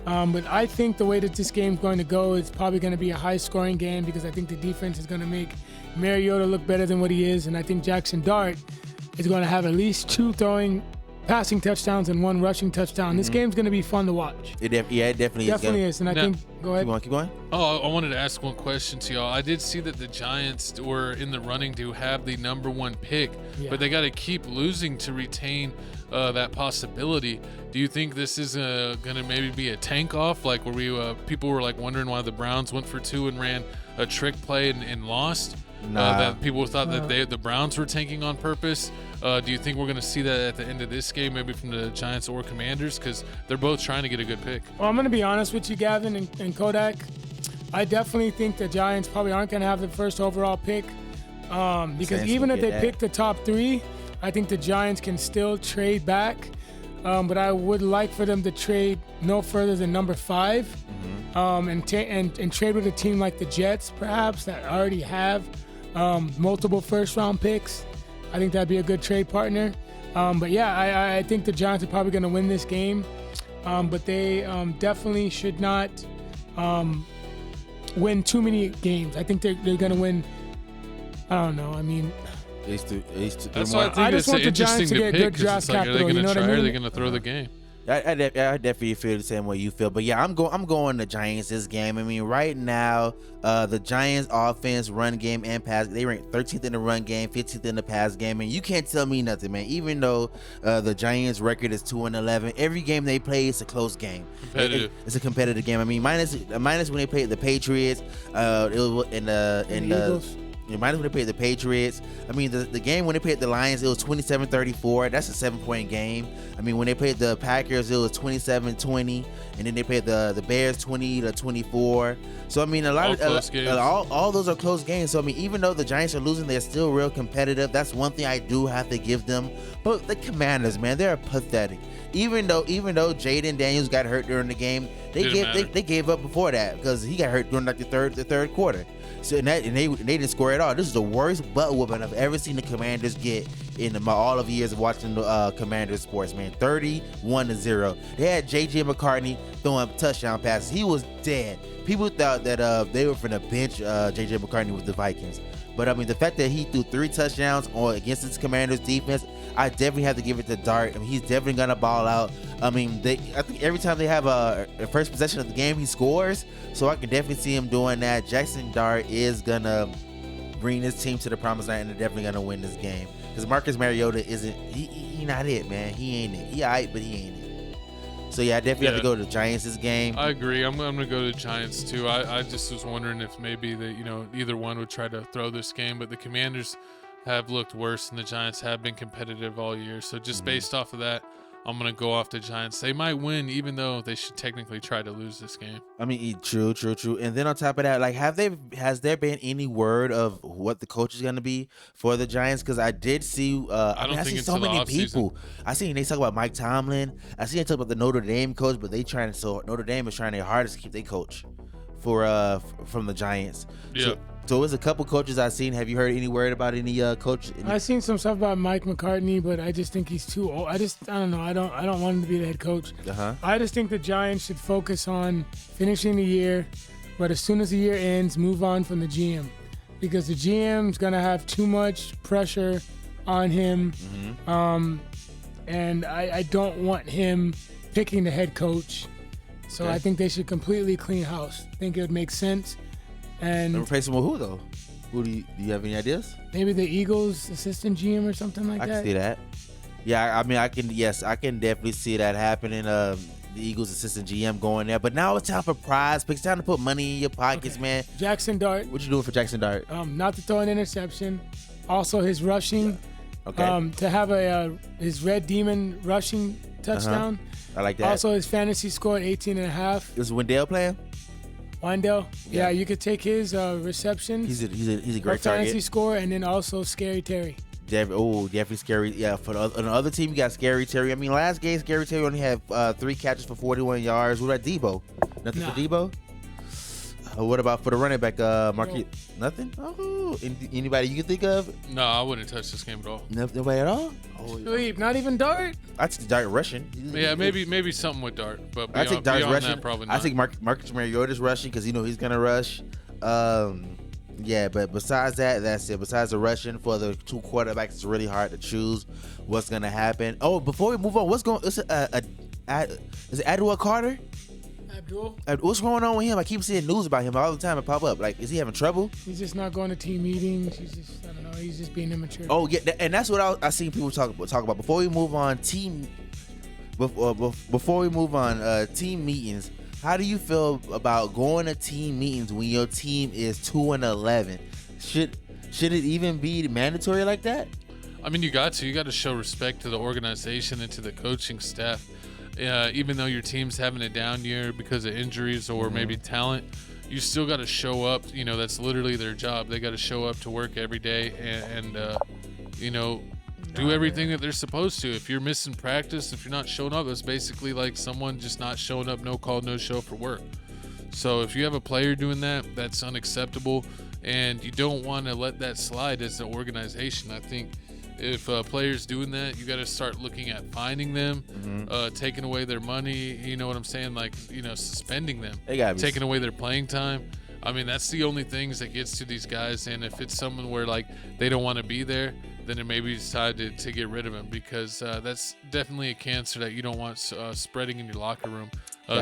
But I think the way that this game's going to go is probably going to be a high-scoring game because I think the defense is going to make Mariota look better than what he is, and I think Jackson Dart is going to have at least 2 passing touchdowns and 1 rushing touchdown. This game's going to be fun to watch. It definitely is. And I think, go ahead. Keep going. Oh, I wanted to ask one question to y'all. I did see that the Giants were in the running to have the number 1 pick, but they got to keep losing to retain that possibility. Do you think this is going to maybe be a tank off, like where people were like wondering why the Browns went for 2 and ran a trick play and lost? that people thought that the Browns were tanking on purpose. Do you think we're going to see that at the end of this game, maybe from the Giants or Commanders? Because they're both trying to get a good pick. Well, I'm going to be honest with you, Gavin and Kodak. I definitely think the Giants probably aren't going to have the first overall pick because even if they pick the top 3, I think the Giants can still trade back. But I would like for them to trade no further than number 5 and trade with a team like the Jets, perhaps, that already have multiple first-round picks. I think that'd be a good trade partner. But yeah, I think the Giants are probably going to win this game. But they definitely should not win too many games. I think they're going to win. I don't know. I mean, that's why I think it's interesting to pick. Because are they going to try or are they going to throw the game? I definitely feel the same way you feel, but yeah, I'm going the Giants this game. I mean, right now, the Giants offense, run game, and pass, they rank 13th in the run game, 15th in the pass game, and you can't tell me nothing, man. Even though the Giants' record is 2-11, every game they play is a close game. Competitive. It's a competitive game. I mean, minus when they played the Patriots, it was in the minus when they played the Patriots. I mean, the game when they played the Lions, it was 27-34. That's a 7-point game. I mean, when they played the Packers, it was 27-20, and then they played the Bears 20-24. So I mean, all those are close games. So I mean, even though the Giants are losing, they're still real competitive. That's one thing I do have to give them. But the Commanders, man, they're pathetic. Even though Jaden Daniels got hurt during the game, they gave up before that because he got hurt during like the third quarter. So they didn't score at all. This is the worst butt whooping I've ever seen the Commanders get in all of years of watching the Commanders sports, man. 31-0. They had J.J. McCartney throwing touchdown passes. He was dead. People thought that they were finna bench J.J. McCartney with the Vikings. But I mean, the fact that he threw 3 touchdowns against this Commanders defense, I definitely have to give it to Dart. I mean, he's definitely gonna ball out. I mean, I think every time they have a first possession of the game, he scores. So I can definitely see him doing that. Jackson Dart is gonna bring this team to the promised land, and they're definitely gonna win this game. Because Marcus Mariota isn't. He not it, man. He ain't it. He alright, but he ain't it. So yeah, I definitely have to go to the Giants this game. I agree. I'm gonna go to the Giants too. I just was wondering if maybe either one would try to throw this game, but the Commanders have looked worse and the Giants have been competitive all year. So just based off of that, I'm gonna go off the Giants. They might win, even though they should technically try to lose this game. I mean, true. And then on top of that, like, has there been any word of what the coach is gonna be for the Giants? Because I did see, I see so many people. I seen they talk about Mike Tomlin. I seen they talk about the Notre Dame coach, but Notre Dame is trying their hardest to keep their coach from the Giants. Yeah. So there's a couple coaches I've seen. Have you heard any word about any coach? I've seen some stuff about Mike McCartney, but I just think he's too old. I don't know. I don't want him to be the head coach. I just think the Giants should focus on finishing the year, but as soon as the year ends, move on from the GM, because the GM's gonna have too much pressure on him, and I don't want him picking the head coach. So I think they should completely clean house. I think it would make sense. And replace him with who though? Who do you have any ideas? Maybe the Eagles assistant GM or something like that. I can see that. Yeah, I mean, I can definitely see that happening. The Eagles assistant GM going there, but now it's time for prize picks. It's time to put money in your pockets, man. Jackson Dart. What you doing for Jackson Dart? Not to throw an interception. Also, his rushing. Okay. To have his Red Demon rushing touchdown. I like that. Also, his fantasy score at 18.5. Is Wendell playing? Wendell, yeah, you could take his reception. He's a great target. Fantasy score, and then also Scary Terry. Definitely Scary. Yeah, on the other team, you got Scary Terry. I mean, last game, Scary Terry only had 3 catches for 41 yards. What about Debo? Nothing for Debo? What about for the running back, Marquis? Nothing? Oh, anybody you can think of? No, I wouldn't touch this game at all. Nobody at all? Sweet, not even Dart? I take Dart rushing. Yeah, maybe something with Dart, but I take Dart rushing. That, probably not. I think Marcus Mariota's rushing because he's gonna rush. Yeah, but besides that, that's it. Besides the rushing for the 2 quarterbacks, it's really hard to choose what's gonna happen. Oh, before we move on, is it Adwell Carter? What's going on with him? I keep seeing news about him all the time. It pop up. Like, is he having trouble? He's just not going to team meetings. I don't know. He's just being immature. Oh yeah, and that's what I seen people talk about. Before we move on, team meetings. How do you feel about going to team meetings when your team is 2-11? Should Should it even be mandatory like that? I mean, you got to show respect to the organization and to the coaching staff. Even though your team's having a down year because of injuries or maybe talent, you still got to show up. You know, that's literally their job. They got to show up to work every day and you know, do everything that they're supposed to. If you're missing practice, if you're not showing up, it's basically like someone just not showing up, no call, no show for work. So if you have a player doing that, that's unacceptable, and you don't want to let that slide as an organization. I think if a player's doing that, you got to start looking at finding them, taking away their money. You know what I'm saying? Like, you know, suspending them, taking away their playing time. I mean, that's the only things that gets to these guys. And if it's someone where like they don't want to be there, then it may be decided to get rid of him, because that's definitely a cancer that you don't want spreading in your locker room.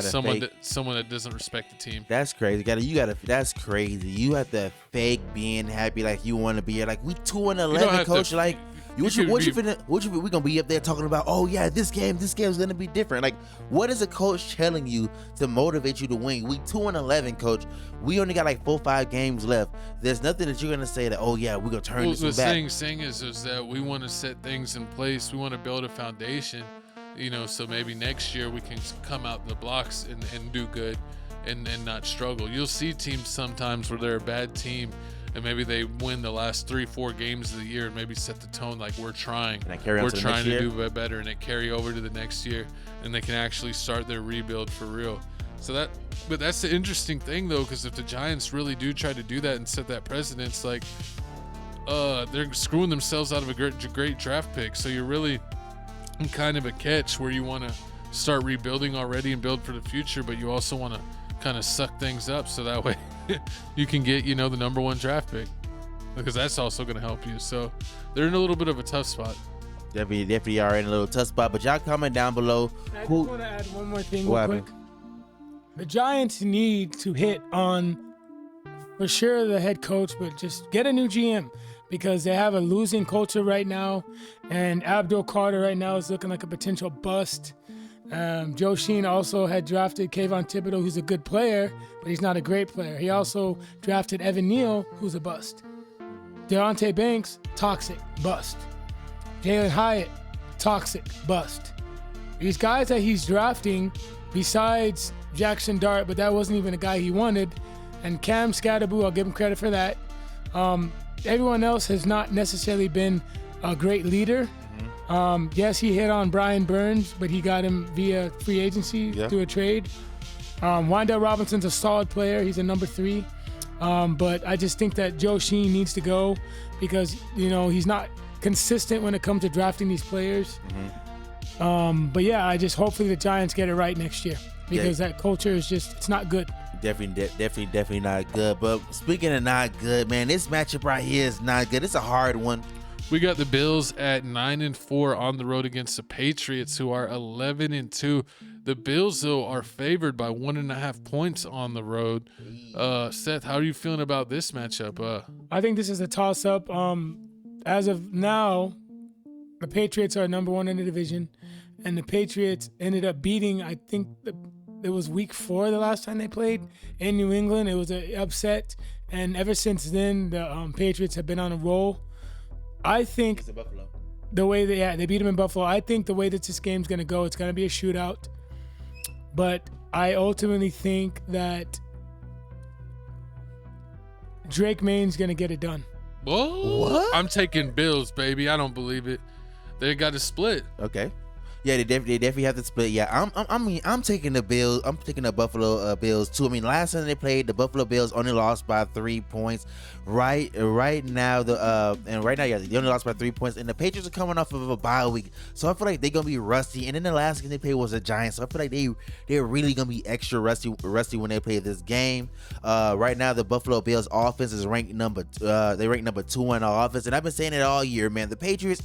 Someone that doesn't respect the team. That's crazy. That's crazy. You have to fake being happy, like you want to be here. Like, we 2-11, coach. Like, we gonna be up there talking about, oh yeah, this game's gonna be different. Like, what is a coach telling you to motivate you to win? We 2-11, coach. We only got like 4-5 games left. There's nothing that you're gonna say that, oh yeah, we're gonna turn this back. The thing is that we want to set things in place. We want to build a foundation. You know, so maybe next year we can come out in the blocks and do good and not struggle. You'll see teams sometimes where they're a bad team and maybe they win the last 3-4 games of the year and maybe set the tone like we're trying. We're trying to do better, and it carry over to the next year, and they can actually start their rebuild for real. So but that's the interesting thing though, because if the Giants really do try to do that and set that precedence, like they're screwing themselves out of a great draft pick. So you're really in kind of a catch where you want to start rebuilding already and build for the future, but you also want to kind of suck things up so that way you can get, you know, the number 1 draft pick, because that's also going to help you. So they're in a little bit of a tough spot. Definitely are in a little tough spot, but y'all comment down below. I just want to add one more thing real quick. The Giants need to hit on, for sure, the head coach, but just get a new GM, because they have a losing culture right now, and Abdul Carter right now is looking like a potential bust. Joe Sheen also had drafted Kayvon Thibodeau, who's a good player, but he's not a great player. He also drafted Evan Neal, who's a bust. Deonte Banks, toxic, bust. Jalen Hyatt, toxic, bust. These guys that he's drafting, besides Jackson Dart, but that wasn't even a guy he wanted, and Cam Scatterboo, I'll give him credit for that. Everyone else has not necessarily been a great leader. Yes, he hit on Brian Burns, but he got him via free agency through a trade. Wandale Robinson's a solid player. He's a number 3. But I just think that Joe Sheen needs to go, because, you know, he's not consistent when it comes to drafting these players. But yeah, I just hopefully the Giants get it right next year, because that culture is just, it's not good. Definitely not good. But speaking of not good, man, this matchup right here is not good. It's a hard one. We got the Bills at 9-4 on the road against the Patriots, who are 11-2. The Bills, though, are favored by 1.5 points on the road. Seth, how are you feeling about this matchup? I think this is a toss-up. As of now, the Patriots are number 1 in the division, and the Patriots ended up beating, I think, it was week 4 the last time they played in New England. It was an upset, and ever since then, the Patriots have been on a roll. I think the way they beat them in Buffalo, I think the way that this game's going to go, it's going to be a shootout. But I ultimately think that Drake Mayne's going to get it done. Whoa. What? I'm taking Bills, baby. I don't believe it. They got to split. Okay. Yeah, they definitely have to split. Yeah, I'm taking the Bills. I'm taking the Buffalo Bills too. I mean, last time they played, the Buffalo Bills only lost by 3 points. Right now, they only lost by 3 points, and the Patriots are coming off of a bye week, so I feel like they're gonna be rusty. And then the last game they played was the Giants, so I feel like they're really gonna be extra rusty when they play this game. Right now, the Buffalo Bills offense is ranked number 2 in our offense, and I've been saying it all year, man. The Patriots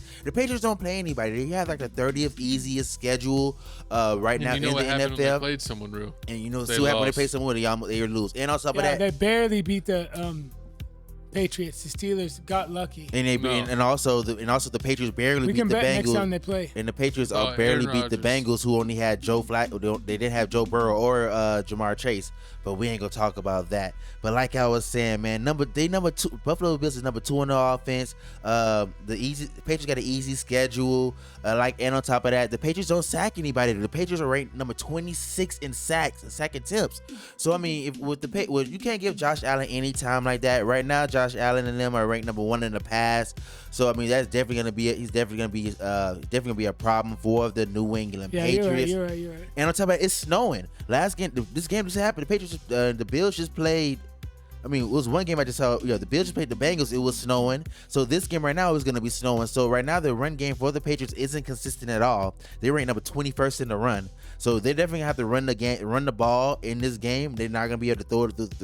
don't play anybody. They have like the 30th easiest schedule right now in the NFL. When they played someone real, and you know, still when they play someone, they lose. And on top of that, they barely beat the Patriots. The Steelers got lucky. And also the Patriots barely We beat can the bet Bengals. next time they play. And the Patriots Oh, barely Aaron beat the Rodgers. Bengals, who only had Joe Flacco. They didn't have Joe Burrow or Jamar Chase. But we ain't gonna talk about that. But like I was saying, man, number 2. Buffalo Bills is number 2 on the offense. The Patriots got an easy schedule. And on top of that, the Patriots don't sack anybody. The Patriots are ranked number 26 in sacks and sack attempts. So I mean, you can't give Josh Allen any time like that. Right now, Josh Allen and them are ranked number 1 in the pass. So I mean, that's definitely gonna be a problem for the New England Patriots. You're right. And on top of that, it's snowing. This game just happened. The Bills just played. I mean, it was one game I just saw. The Bills just played the Bengals. It was snowing. So this game right now is going to be snowing. So right now, the run game for the Patriots isn't consistent at all. They rank number 21st in the run. So they definitely have to run the ball in this game. They're not going to be able to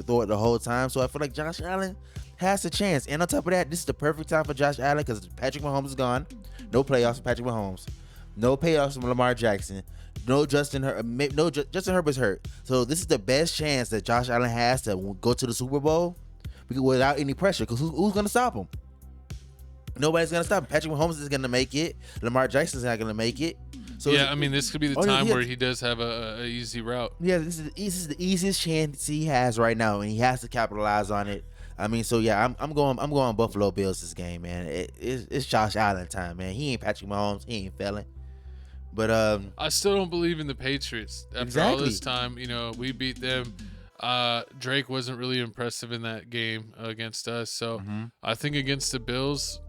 throw it the whole time. So I feel like Josh Allen has a chance. And on top of that, this is the perfect time for Josh Allen because Patrick Mahomes is gone. No playoffs for Patrick Mahomes. No playoffs from Lamar Jackson. No Justin Herbert's hurt. So this is the best chance that Josh Allen has to go to the Super Bowl without any pressure. Because who's going to stop him? Nobody's going to stop him. Patrick Mahomes is going to make it. Lamar Jackson's not going to make it. So I mean, this could be the time where he does have a easy route. Yeah, this is the easiest chance he has right now, and he has to capitalize on it. I mean, so yeah, I'm going Buffalo Bills this game, man. It's Josh Allen time, man. He ain't Patrick Mahomes. He ain't failing. But I still don't believe in the Patriots. After all this time, we beat them. Drake wasn't really impressive in that game against us. So I think against the Bills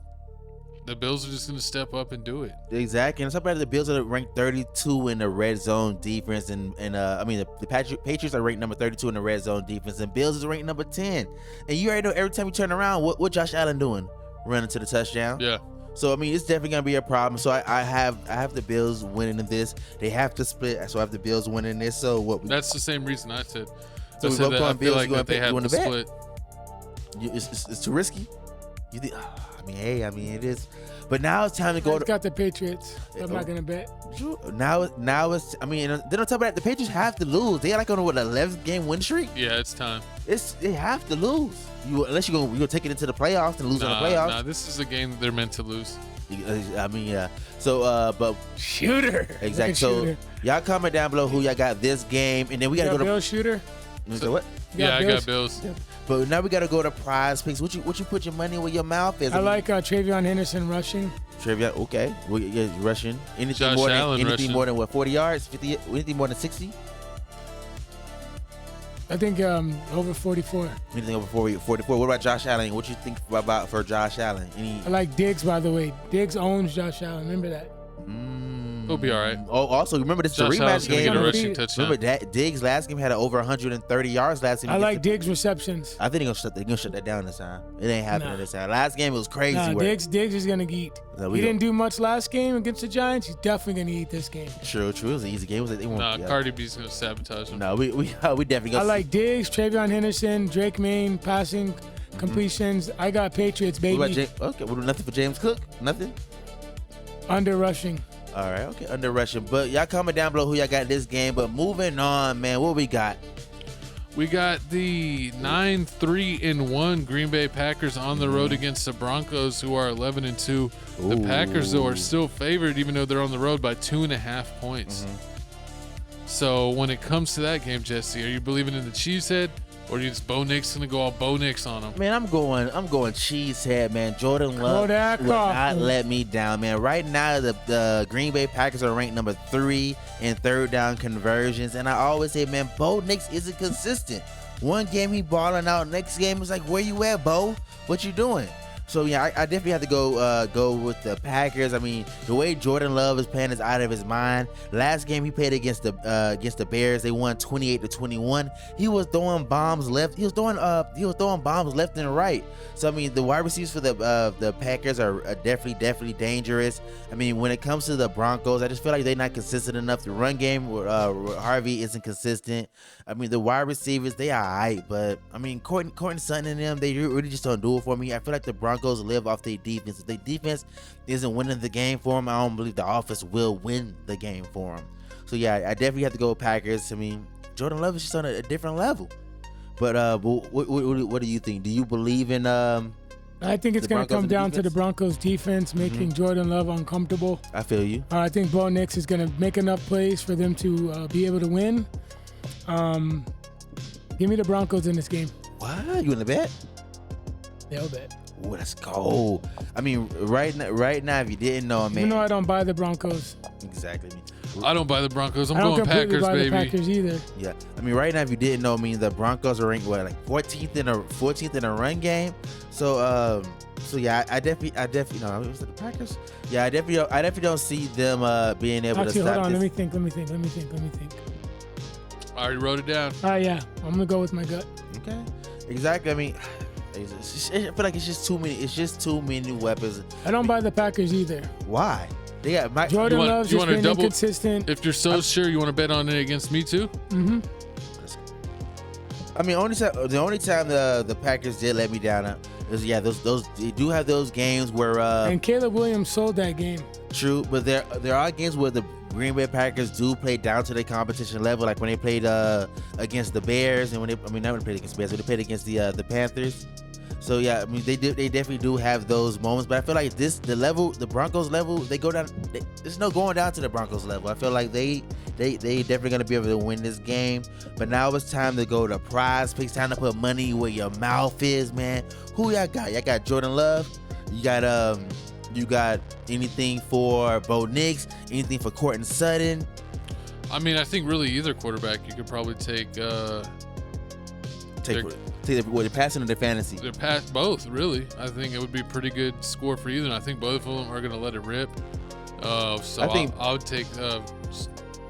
are just going to step up and do it. Exactly. And somebody, the Bills are ranked 32 in the red zone defense, and the Patriots are ranked number 32 in the red zone defense, and Bills is ranked number 10. And you already know every time you turn around, what Josh Allen doing? Running to the touchdown. Yeah. So I mean, it's definitely gonna be a problem. So I have the Bills winning this. They have to split. So I have the Bills winning this. So what? That's the same reason I said. So we both going Bills. I feel like they have to split. It's too risky. You think? I mean, it is. But now it's time to go. Got the Patriots. I'm not gonna bet. Now it's. I mean, then on top of that, the Patriots have to lose. They like on an 11th game win streak. Yeah, it's time. They have to lose. Unless you're gonna take it into the playoffs and lose in the playoffs. Nah, this is a game that they're meant to lose. I mean, yeah. So, but shooter. Exactly. So y'all comment down below who y'all got this game, and then we gotta go to Bill Shooter. So what? I got Bills. Yeah. But now we gotta go to Prize Picks. What you put your money where your mouth is? I like Travion Henderson rushing. Travion, okay. Rushing. Anything more than what? 40 yards? 50? Anything more than 60? I think over 44. Anything over 44. What about Josh Allen? What you think about for Josh Allen? I like Diggs, by the way. Diggs owns Josh Allen. Remember that. He'll be all right. Oh, also remember this is a rematch game. Get a rushing touchdown. Remember that Diggs last game had over 130 yards last game. I like Diggs receptions. I think they're gonna shut that down this time. It ain't happening this time. Last game it was crazy. Diggs is gonna eat. He didn't do much last game against the Giants. He's definitely gonna eat this game. True. It was an easy game. Cardi B's gonna sabotage him. No, we definitely gonna. I like Diggs, Travion Henderson, Drake Main passing completions. I got Patriots, baby. What about nothing for James Cook? Nothing. Under rushing. All right, okay, under rushing. But y'all comment down below who y'all got this game. But moving on, man, what we got? We got the 9-3-1 Green Bay Packers on the road against the Broncos, who are 11-2. The Packers, though, are still favored, even though they're on the road by 2.5 points. So when it comes to that game, Jesse, are you believing in the Cheesehead? Or are you just Bo Nix gonna go all Bo Nix on him? Man, I'm going Cheesehead, man. Jordan Love will not let me down, man. Right now, the Green Bay Packers are ranked number 3 in third down conversions, and I always say, man, Bo Nix isn't consistent. One game he balling out, next game is like, where you at, Bo? What you doing? So yeah, I definitely have to go with the Packers. I mean, the way Jordan Love is playing is out of his mind. Last game he played against the Bears, they won 28-21. He was throwing bombs left. He was throwing bombs left and right. So I mean, the wide receivers for the Packers are definitely dangerous. I mean, when it comes to the Broncos, I just feel like they're not consistent enough. The run game, Harvey isn't consistent. I mean, the wide receivers, they are alright, but I mean, Courtney Sutton and them, they really just don't do it for me. I feel like the Broncos live off their defense. If their defense isn't winning the game for them, I don't believe the offense will win the game for them. So yeah, I definitely have to go with Packers. I mean, Jordan Love is just on a different level. But what do you think? Do you believe in I think it's the going to Broncos come and the down to the defense? Broncos defense making Jordan Love uncomfortable. I feel you. I think Bo Nix is going to make enough plays for them to be able to win. Give me the Broncos in this game. What? You in the bet? They'll bet. Ooh, let's go. I mean, right now, if you didn't know, man. Even though I don't buy the Broncos. Exactly. I don't buy the Broncos. I'm I don't going completely Packers, buy baby. the Packers either. Yeah. I mean, right now, if you didn't know, I mean, the Broncos are ranked like 14th in a run game. So yeah, I definitely no. Was it the Packers? Yeah, I definitely don't see them being able Actually, to stop hold on. this. Let me think. I already wrote it down. Yeah. I'm going to go with my gut. Okay. Exactly. I mean, I feel like it's just too many. It's just too many weapons. I don't buy the Packers either. Why? They got Mike. Jordan Love's just been double? inconsistent. If you're so sure, you want to bet on it against me too? Mm-hmm. I mean, the only time the Packers did let me down is those they do have those games where And Caleb Williams sold that game. true, but there are games where the Green Bay Packers do play down to their competition level, like when they played against the Bears, and not when they played against the Bears, but they played against the Panthers. So yeah, I mean they definitely do have those moments, but I feel like the Broncos level, they go down. There's no going down to the Broncos level. I feel like they definitely gonna be able to win this game. But now it's time to go to prize picks. Time to put money where your mouth is, man. Who y'all got? Y'all got Jordan Love. You got anything for Bo Nix? Anything for Courtland Sutton? I mean, I think really either quarterback you could probably take. They're passing or their fantasy? They're past both, really. I think it would be a pretty good score for either. And I think both of them are going to let it rip. So I would take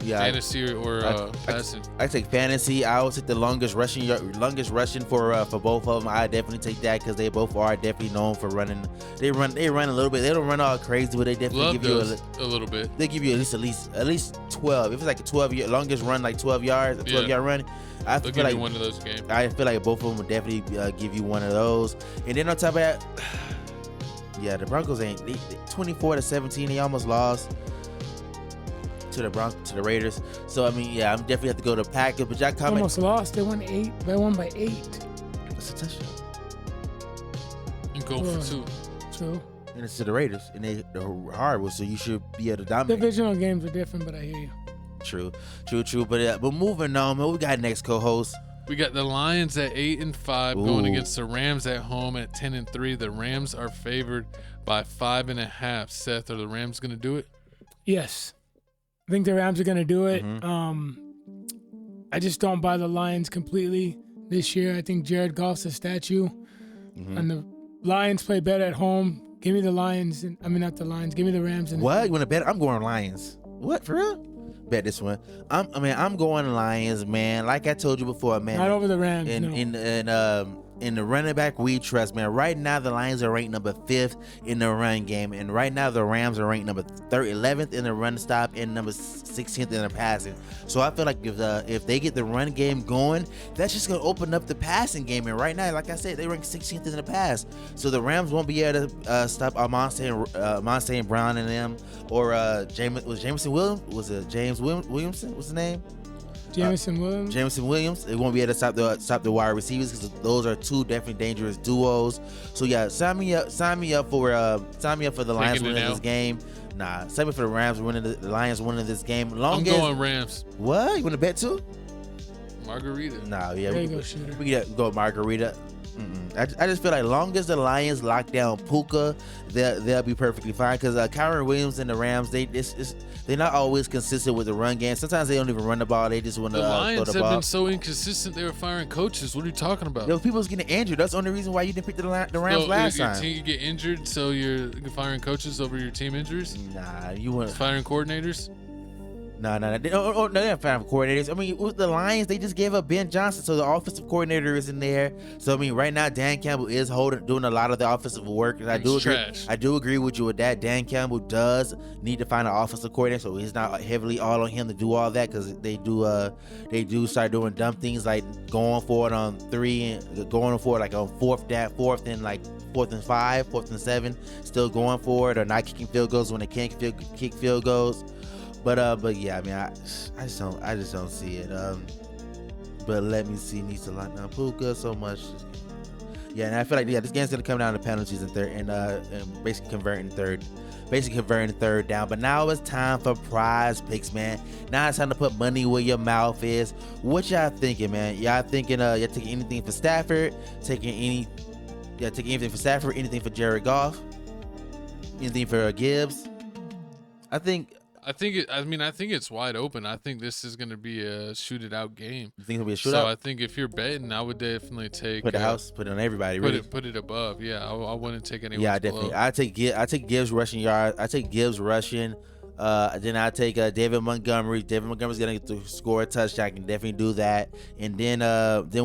fantasy or passing. I take fantasy. I would take the longest rushing for both of them. I definitely take that because they both are definitely known for running. They run a little bit. They don't run all crazy, but they definitely give you a little bit. They give you at least 12. If it's like a 12 run, like 12 yards, a 12-yard run. I They'll feel like give you one of those games. I feel like both of them would definitely give you one of those. And then on top of that, yeah, the Broncos ain't 24-17. They almost lost to the Raiders. So I mean, yeah, I'm definitely have to go to Packers. But y'all comment. Almost lost. They won 8. They won by 8. That's a touchdown. And go for 2. True. And it's to the Raiders, and they're horrible. So you should be able to dominate. Divisional games are different, but I hear you. True. But moving on, man, we got next co-host. We got the Lions at 8-5 going against the Rams at home at 10-3. The Rams are favored by 5.5. Seth, are the Rams going to do it? Yes, I think the Rams are going to do it. Mm-hmm. I just don't buy the Lions completely this year. I think Jared Goff's a statue, and the Lions play better at home. Give me the Lions. Not the Lions. Give me the Rams. What? You want to bet? I'm going Lions. What, for real? Bet this one. I'm going Lions, man. Like I told you before, man. Not over the Rams. In the running back we trust, man. Right now the Lions are ranked number 5th in the run game, and right now the Rams are ranked number 11th in the run stop and number 16th in the passing. So I feel like if they get the run game going, that's just gonna open up the passing game. And right now, like I said, they rank 16th in the pass. So the Rams won't be able to stop Monte Brown and them, or Jameson Williams. Was it James Williamson? What's his name? Jameson Williams. They won't be able to stop the wide receivers because those are two definitely dangerous duos. So yeah, sign me up for the Lions winning this game. Nah, sign me for the Rams winning the Lions winning this game. I'm going Rams. What? You want to bet too? Margarita. Nah, yeah, There you go, shooter. we go Margarita. I just feel like long as the Lions lock down Puka, they'll be perfectly fine. Because Kyron Williams and the Rams, they're not always consistent with the run game. Sometimes they don't even run the ball. They just want to The throw Lions the have ball. been so inconsistent. They were firing coaches. What are you talking about? Those people's getting injured. That's the only reason why you didn't pick the Rams last your time. team get injured, so you're firing coaches over your team injuries? Nah, you want Firing coordinators? No, they're not firing coordinators. I mean, with the Lions, they just gave up Ben Johnson, so the offensive coordinator is in there. So I mean, right now Dan Campbell is doing a lot of the offensive work. And I do agree with you with that. Dan Campbell does need to find an offensive coordinator, so it's not heavily all on him to do all that, because they do start doing dumb things like going for it on 3 and going for it like on fourth and 5, 4th and 7, still going for it, or not kicking field goals when they can't kick field goals. But yeah, I mean, I just don't see it. but let me see. Needs to lock down Puka so much. Yeah, and I feel like this game's gonna come down to penalties and basically converting third down. But now it's time for prize picks, man. Now it's time to put money where your mouth is. What y'all thinking, man? Y'all thinking y'all taking anything for Stafford? Taking anything for Stafford? Anything for Jared Goff? Anything for Gibbs? I think it's wide open. I think this is going to be a shooted out game. You think it'll be a shootout? So I think if you're betting, I would definitely take put it on everybody. Really, put it above. Yeah, I wouldn't take anyone. Yeah, definitely. I take Gibbs rushing yards. I take Gibbs rushing. Then I take David Montgomery. David Montgomery's gonna score a touchdown. I can definitely do that. And then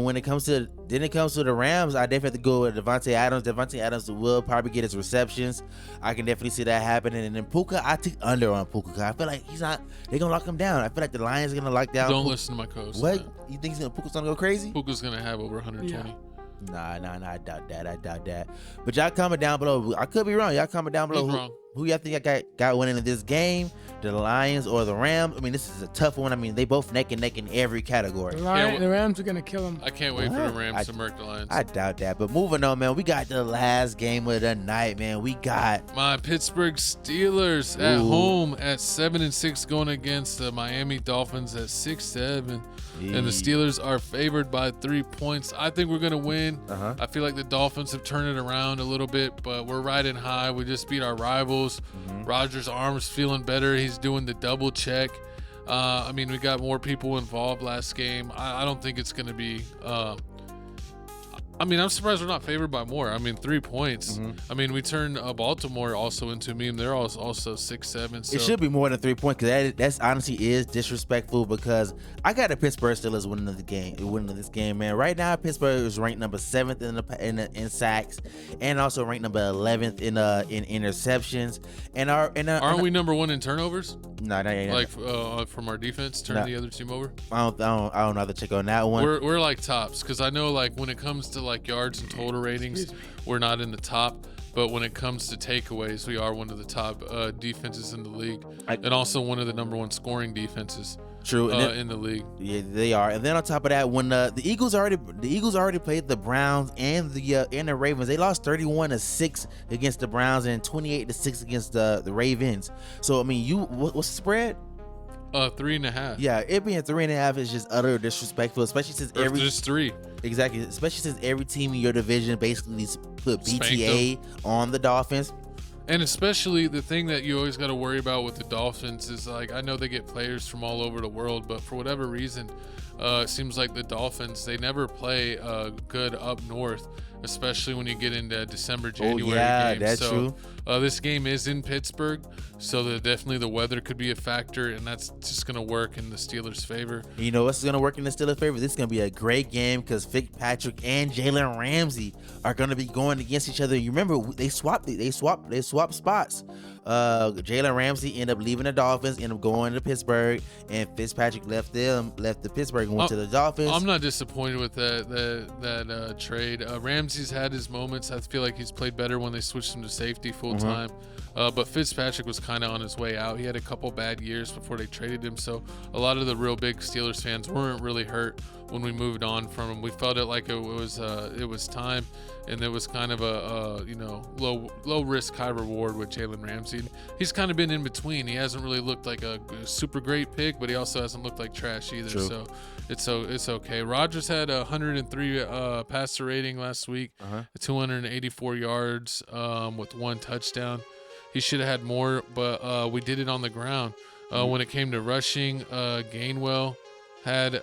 when it comes to the Rams, I definitely have to go with Devontae Adams. Devontae Adams will probably get his receptions. I can definitely see that happening. And then Puka, I take under on Puka. I feel like they're gonna lock him down. I feel like the Lions are gonna lock down. Don't Puka. listen to my coach. What? Man. You think Puka's gonna go crazy? Puka's gonna have over 120. Yeah. Nah, I doubt that. But y'all comment down below. I could be wrong. Y'all comment down below. He's wrong. Who y'all think I got winning in this game? The Lions or the Rams? I mean, this is a tough one. I mean, they both neck and neck in every category. The Rams are gonna kill them. I can't wait for the Rams to murk the Lions. I doubt that. But moving on, man. We got the last game of the night, man. We got my Pittsburgh Steelers at home at 7-6 going against the Miami Dolphins at 6-7. And the Steelers are favored by 3 points. I think we're going to win. I feel like the Dolphins have turned it around a little bit, but we're riding high. We just beat our rivals. Rodgers' arm's feeling better. He's doing the double check. We got more people involved last game. I don't think it's going to be I'm surprised we're not favored by more. 3 points. We turned Baltimore also into a meme. They're also 6-7. So. It should be more than 3 points because that's honestly is disrespectful because I got the Pittsburgh Steelers winning this game, man. Right now, Pittsburgh is ranked number 7th in sacks and also ranked number 11th in interceptions. Aren't we number 1 in turnovers? No, not yet. Like from our defense, turning the other team over. I don't know how to check on that one. We're like tops because I know like when it comes to like yards and total ratings, we're not in the top. But when it comes to takeaways, we are one of the top defenses in the league, and also one of the number 1 scoring defenses. True, in the league. Yeah, they are. And then on top of that, when the Eagles already played the Browns and the Ravens, they lost 31-6 against the Browns and 28-6 against the Ravens. So what's the spread? 3.5. Yeah, it being 3.5 is just utter disrespectful, especially since just 3. Exactly, especially since every team in your division basically put BTA on the Dolphins. And especially the thing that you always got to worry about with the Dolphins is like, I know they get players from all over the world, but for whatever reason, it seems like the Dolphins, they never play good up north, especially when you get into December, January games. That's true. This game is in Pittsburgh, so definitely the weather could be a factor, and that's just going to work in the Steelers' favor. You know what's going to work in the Steelers' favor? This is going to be a great game because Fitzpatrick and Jalen Ramsey are going to be going against each other. You remember they swapped spots. Jalen Ramsey ended up leaving the Dolphins, ended up going to Pittsburgh, and Fitzpatrick left the Pittsburgh and went to the Dolphins. I'm not disappointed with that trade. Ramsey's had his moments. I feel like he's played better when they switched him to safety full time. But Fitzpatrick was kind of on his way out. He had a couple bad years before they traded him, so a lot of the real big Steelers fans weren't really hurt when we moved on from him. We felt it like it was time, and there was kind of a low risk, high reward with Jalen Ramsey. He's kind of been in between. He hasn't really looked like a super great pick, but he also hasn't looked like trash either. True. So it's okay. Rodgers had 103 passer rating last week, 284 yards with 1 touchdown. He should have had more, but we did it on the ground. When it came to rushing, Gainwell had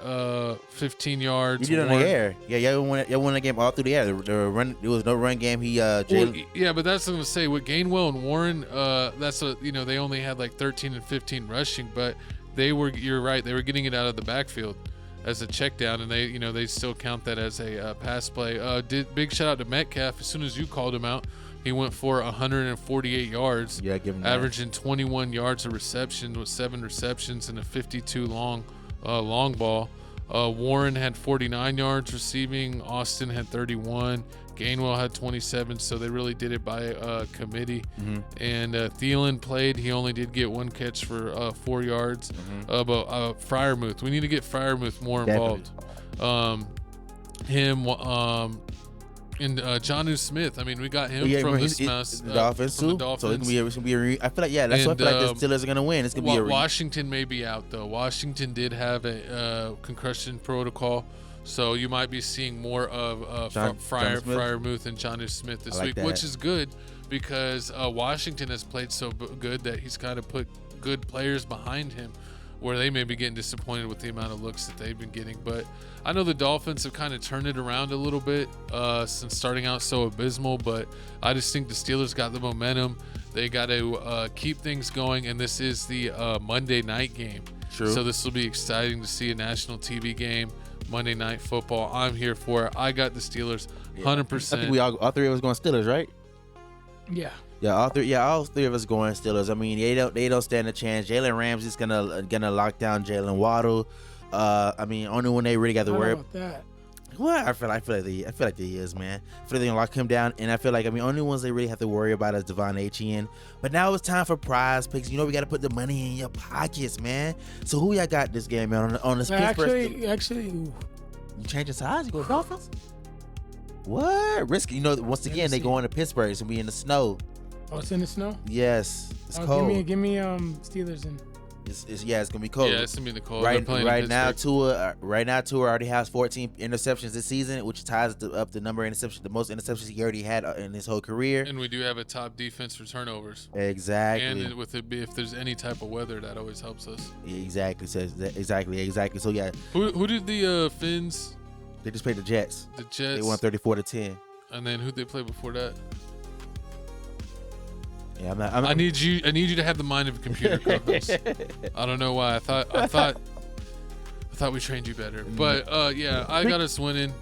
15 yards. You did it on the air. Yeah, y'all won the game all through the air. There was no run game. Yeah, but that's what I'm gonna say with Gainwell and Warren. They only had like 13 and 15 rushing, but you're right. They were getting it out of the backfield as a check down, and they still count that as a pass play. Big shout out to Metcalf. As soon as you called him out, he went for 148 yards. Yeah, give him averaging 21 yards of reception with 7 receptions and a 52 long ball. Warren had 49 yards receiving. Austin had 31. Gainwell had 27, so they really did it by committee. And Thielen played. He only did get 1 catch for 4 yards. But Freiermuth, we need to get Freiermuth more involved. Him, and Jonnu Smith. I mean, we got him from the Dolphins too. The Dolphins. So it's gonna be I feel like that's what I feel like the Steelers are gonna win. It's gonna be Washington may be out though. Washington did have a concussion protocol, so you might be seeing more of Freiermuth and Jonnu Smith this week, which is good because Washington has played so good that he's kind of put good players behind him, where they may be getting disappointed with the amount of looks that they've been getting. But I know the Dolphins have kind of turned it around a little bit since starting out so abysmal, but I just think the Steelers got the momentum. They got to keep things going, and this is the Monday night game. True. So this will be exciting to see a national TV game, Monday Night Football. I'm here for it. I got the Steelers 100%. I think we all three of us going Steelers, right? Yeah. Yeah, all three of us going Steelers. I mean, they don't stand a chance. Jalen Ramsey's gonna lock down Jalen Waddle. I mean, only one they really got to worry about that. What? I feel like he is, man. I feel like they're gonna lock him down, and I feel like only ones they really have to worry about is Devon Achane. But now it's time for prize picks. You know we got to put the money in your pockets, man. So who y'all got this game, man? On this Actually, you changing sides? You go Dolphins? What? Risky? You know, once again they going to Pittsburgh. It's gonna be in the snow. Oh, it's in the snow? Yes, it's cold. Give me Steelers in. It's gonna be cold. Yeah, it's gonna be the cold. Right now, Tua already has 14 interceptions this season, which ties up the number of interceptions, the most interceptions he already had in his whole career. And we do have a top defense for turnovers. Exactly. And if there's any type of weather, that always helps us. Exactly. Exactly. So yeah. Who did the Finns? They just played the Jets. The Jets. They won 34-10. And then who'd they play before that? Yeah, I need you to have the mind of a computer co-host. I don't know why. I thought we trained you better. But yeah, I got us winning.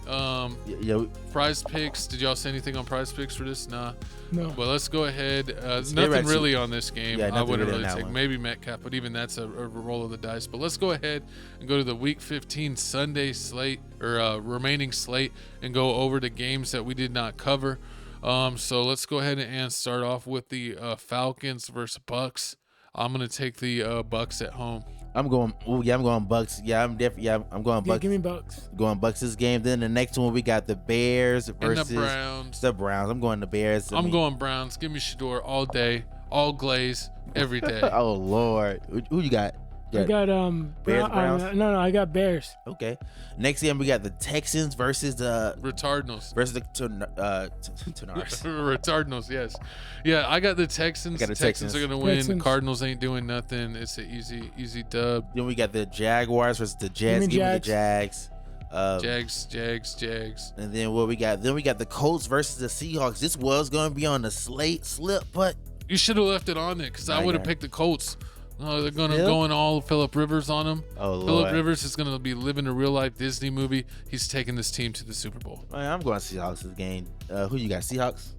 Prize picks. Did y'all say anything on prize picks for this? Nah. No. Well, let's go ahead. Nothing really on this game. Yeah, I wouldn't really take one. maybe Metcalf, but even that's a roll of the dice. But let's go ahead and go to the Week 15 Sunday slate or remaining slate and go over the games that we did not cover. So let's go ahead and start off with the Falcons versus Bucks. I'm gonna take the Bucks at home. I'm going Bucks. I'm going Bucks. Give me Bucks. Going Bucks this game. Then the next one we got the Bears versus the Browns. I'm going the Bears. I'm going Browns. Give me Shador all day, all glaze, every day. Oh Lord, who you got? I got Bears, Browns? No, I got Bears. Okay. Next game we got the Texans versus the Retardinals. Versus the Retardinals, yes. Yeah, I got the Texans. Texans are gonna win. The Cardinals ain't doing nothing. It's an easy dub. Then we got the Jaguars versus the Jets. Give me the Jags. Jags. And then what we got? Then we got the Colts versus the Seahawks. This was gonna be on the slip, but you should have left it on it because I would have picked the Colts. They're going all Phillip Rivers on him. Oh, Lord. Phillip Rivers is going to be living a real life Disney movie. He's taking this team to the Super Bowl. Man, I'm going Seahawks this game. Who you got? Seahawks?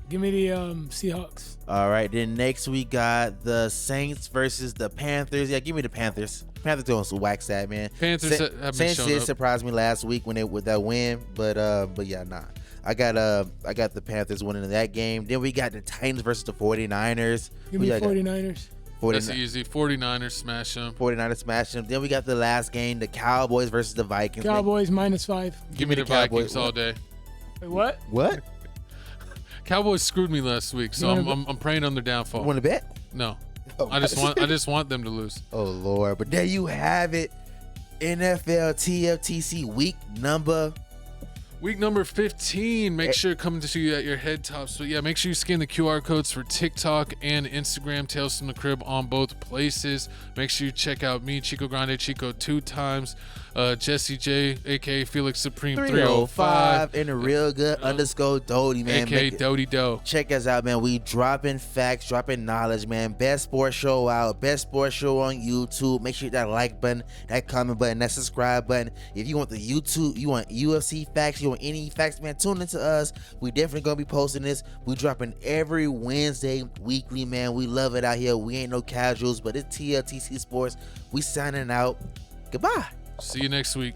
Give me the Seahawks. All right. Then next we got the Saints versus the Panthers. Yeah, give me the Panthers. Panthers doing some whack that, man. Panthers have been Saints did surprise me last week with that win, but yeah, nah. I got the Panthers winning that game. Then we got the Titans versus the 49ers. Give me the 49ers. That's easy. 49ers smash them. 49ers smash them. Then we got the last game, the Cowboys versus the Vikings. Cowboys -5. Give me the Vikings all day. Wait, what? What? Cowboys screwed me last week, so I'm praying on their downfall. You want to bet? No. Oh, I just want them to lose. Oh Lord! But there you have it. NFL TFTC week number 15. Make sure it comes to you at your head top. So yeah, make sure you scan the QR codes for TikTok and Instagram, Tales from the Crib on both places. Make sure you check out me, Chico Grande Chico 2 times, Jesse J, aka Felix Supreme 305, and a real good _ Doty, man. aka Doty Doe. Check us out, man. We dropping facts, dropping knowledge, man. Best sports show out, best sports show on YouTube. Make sure you hit that like button, that comment button, that subscribe button. If you want the YouTube, you want UFC facts, you want any facts, man, tune into us. We definitely gonna be posting this. We dropping every Wednesday weekly, man. We love it out here. We ain't no casuals, but it's TLTC Sports. We signing out. Goodbye. See you next week.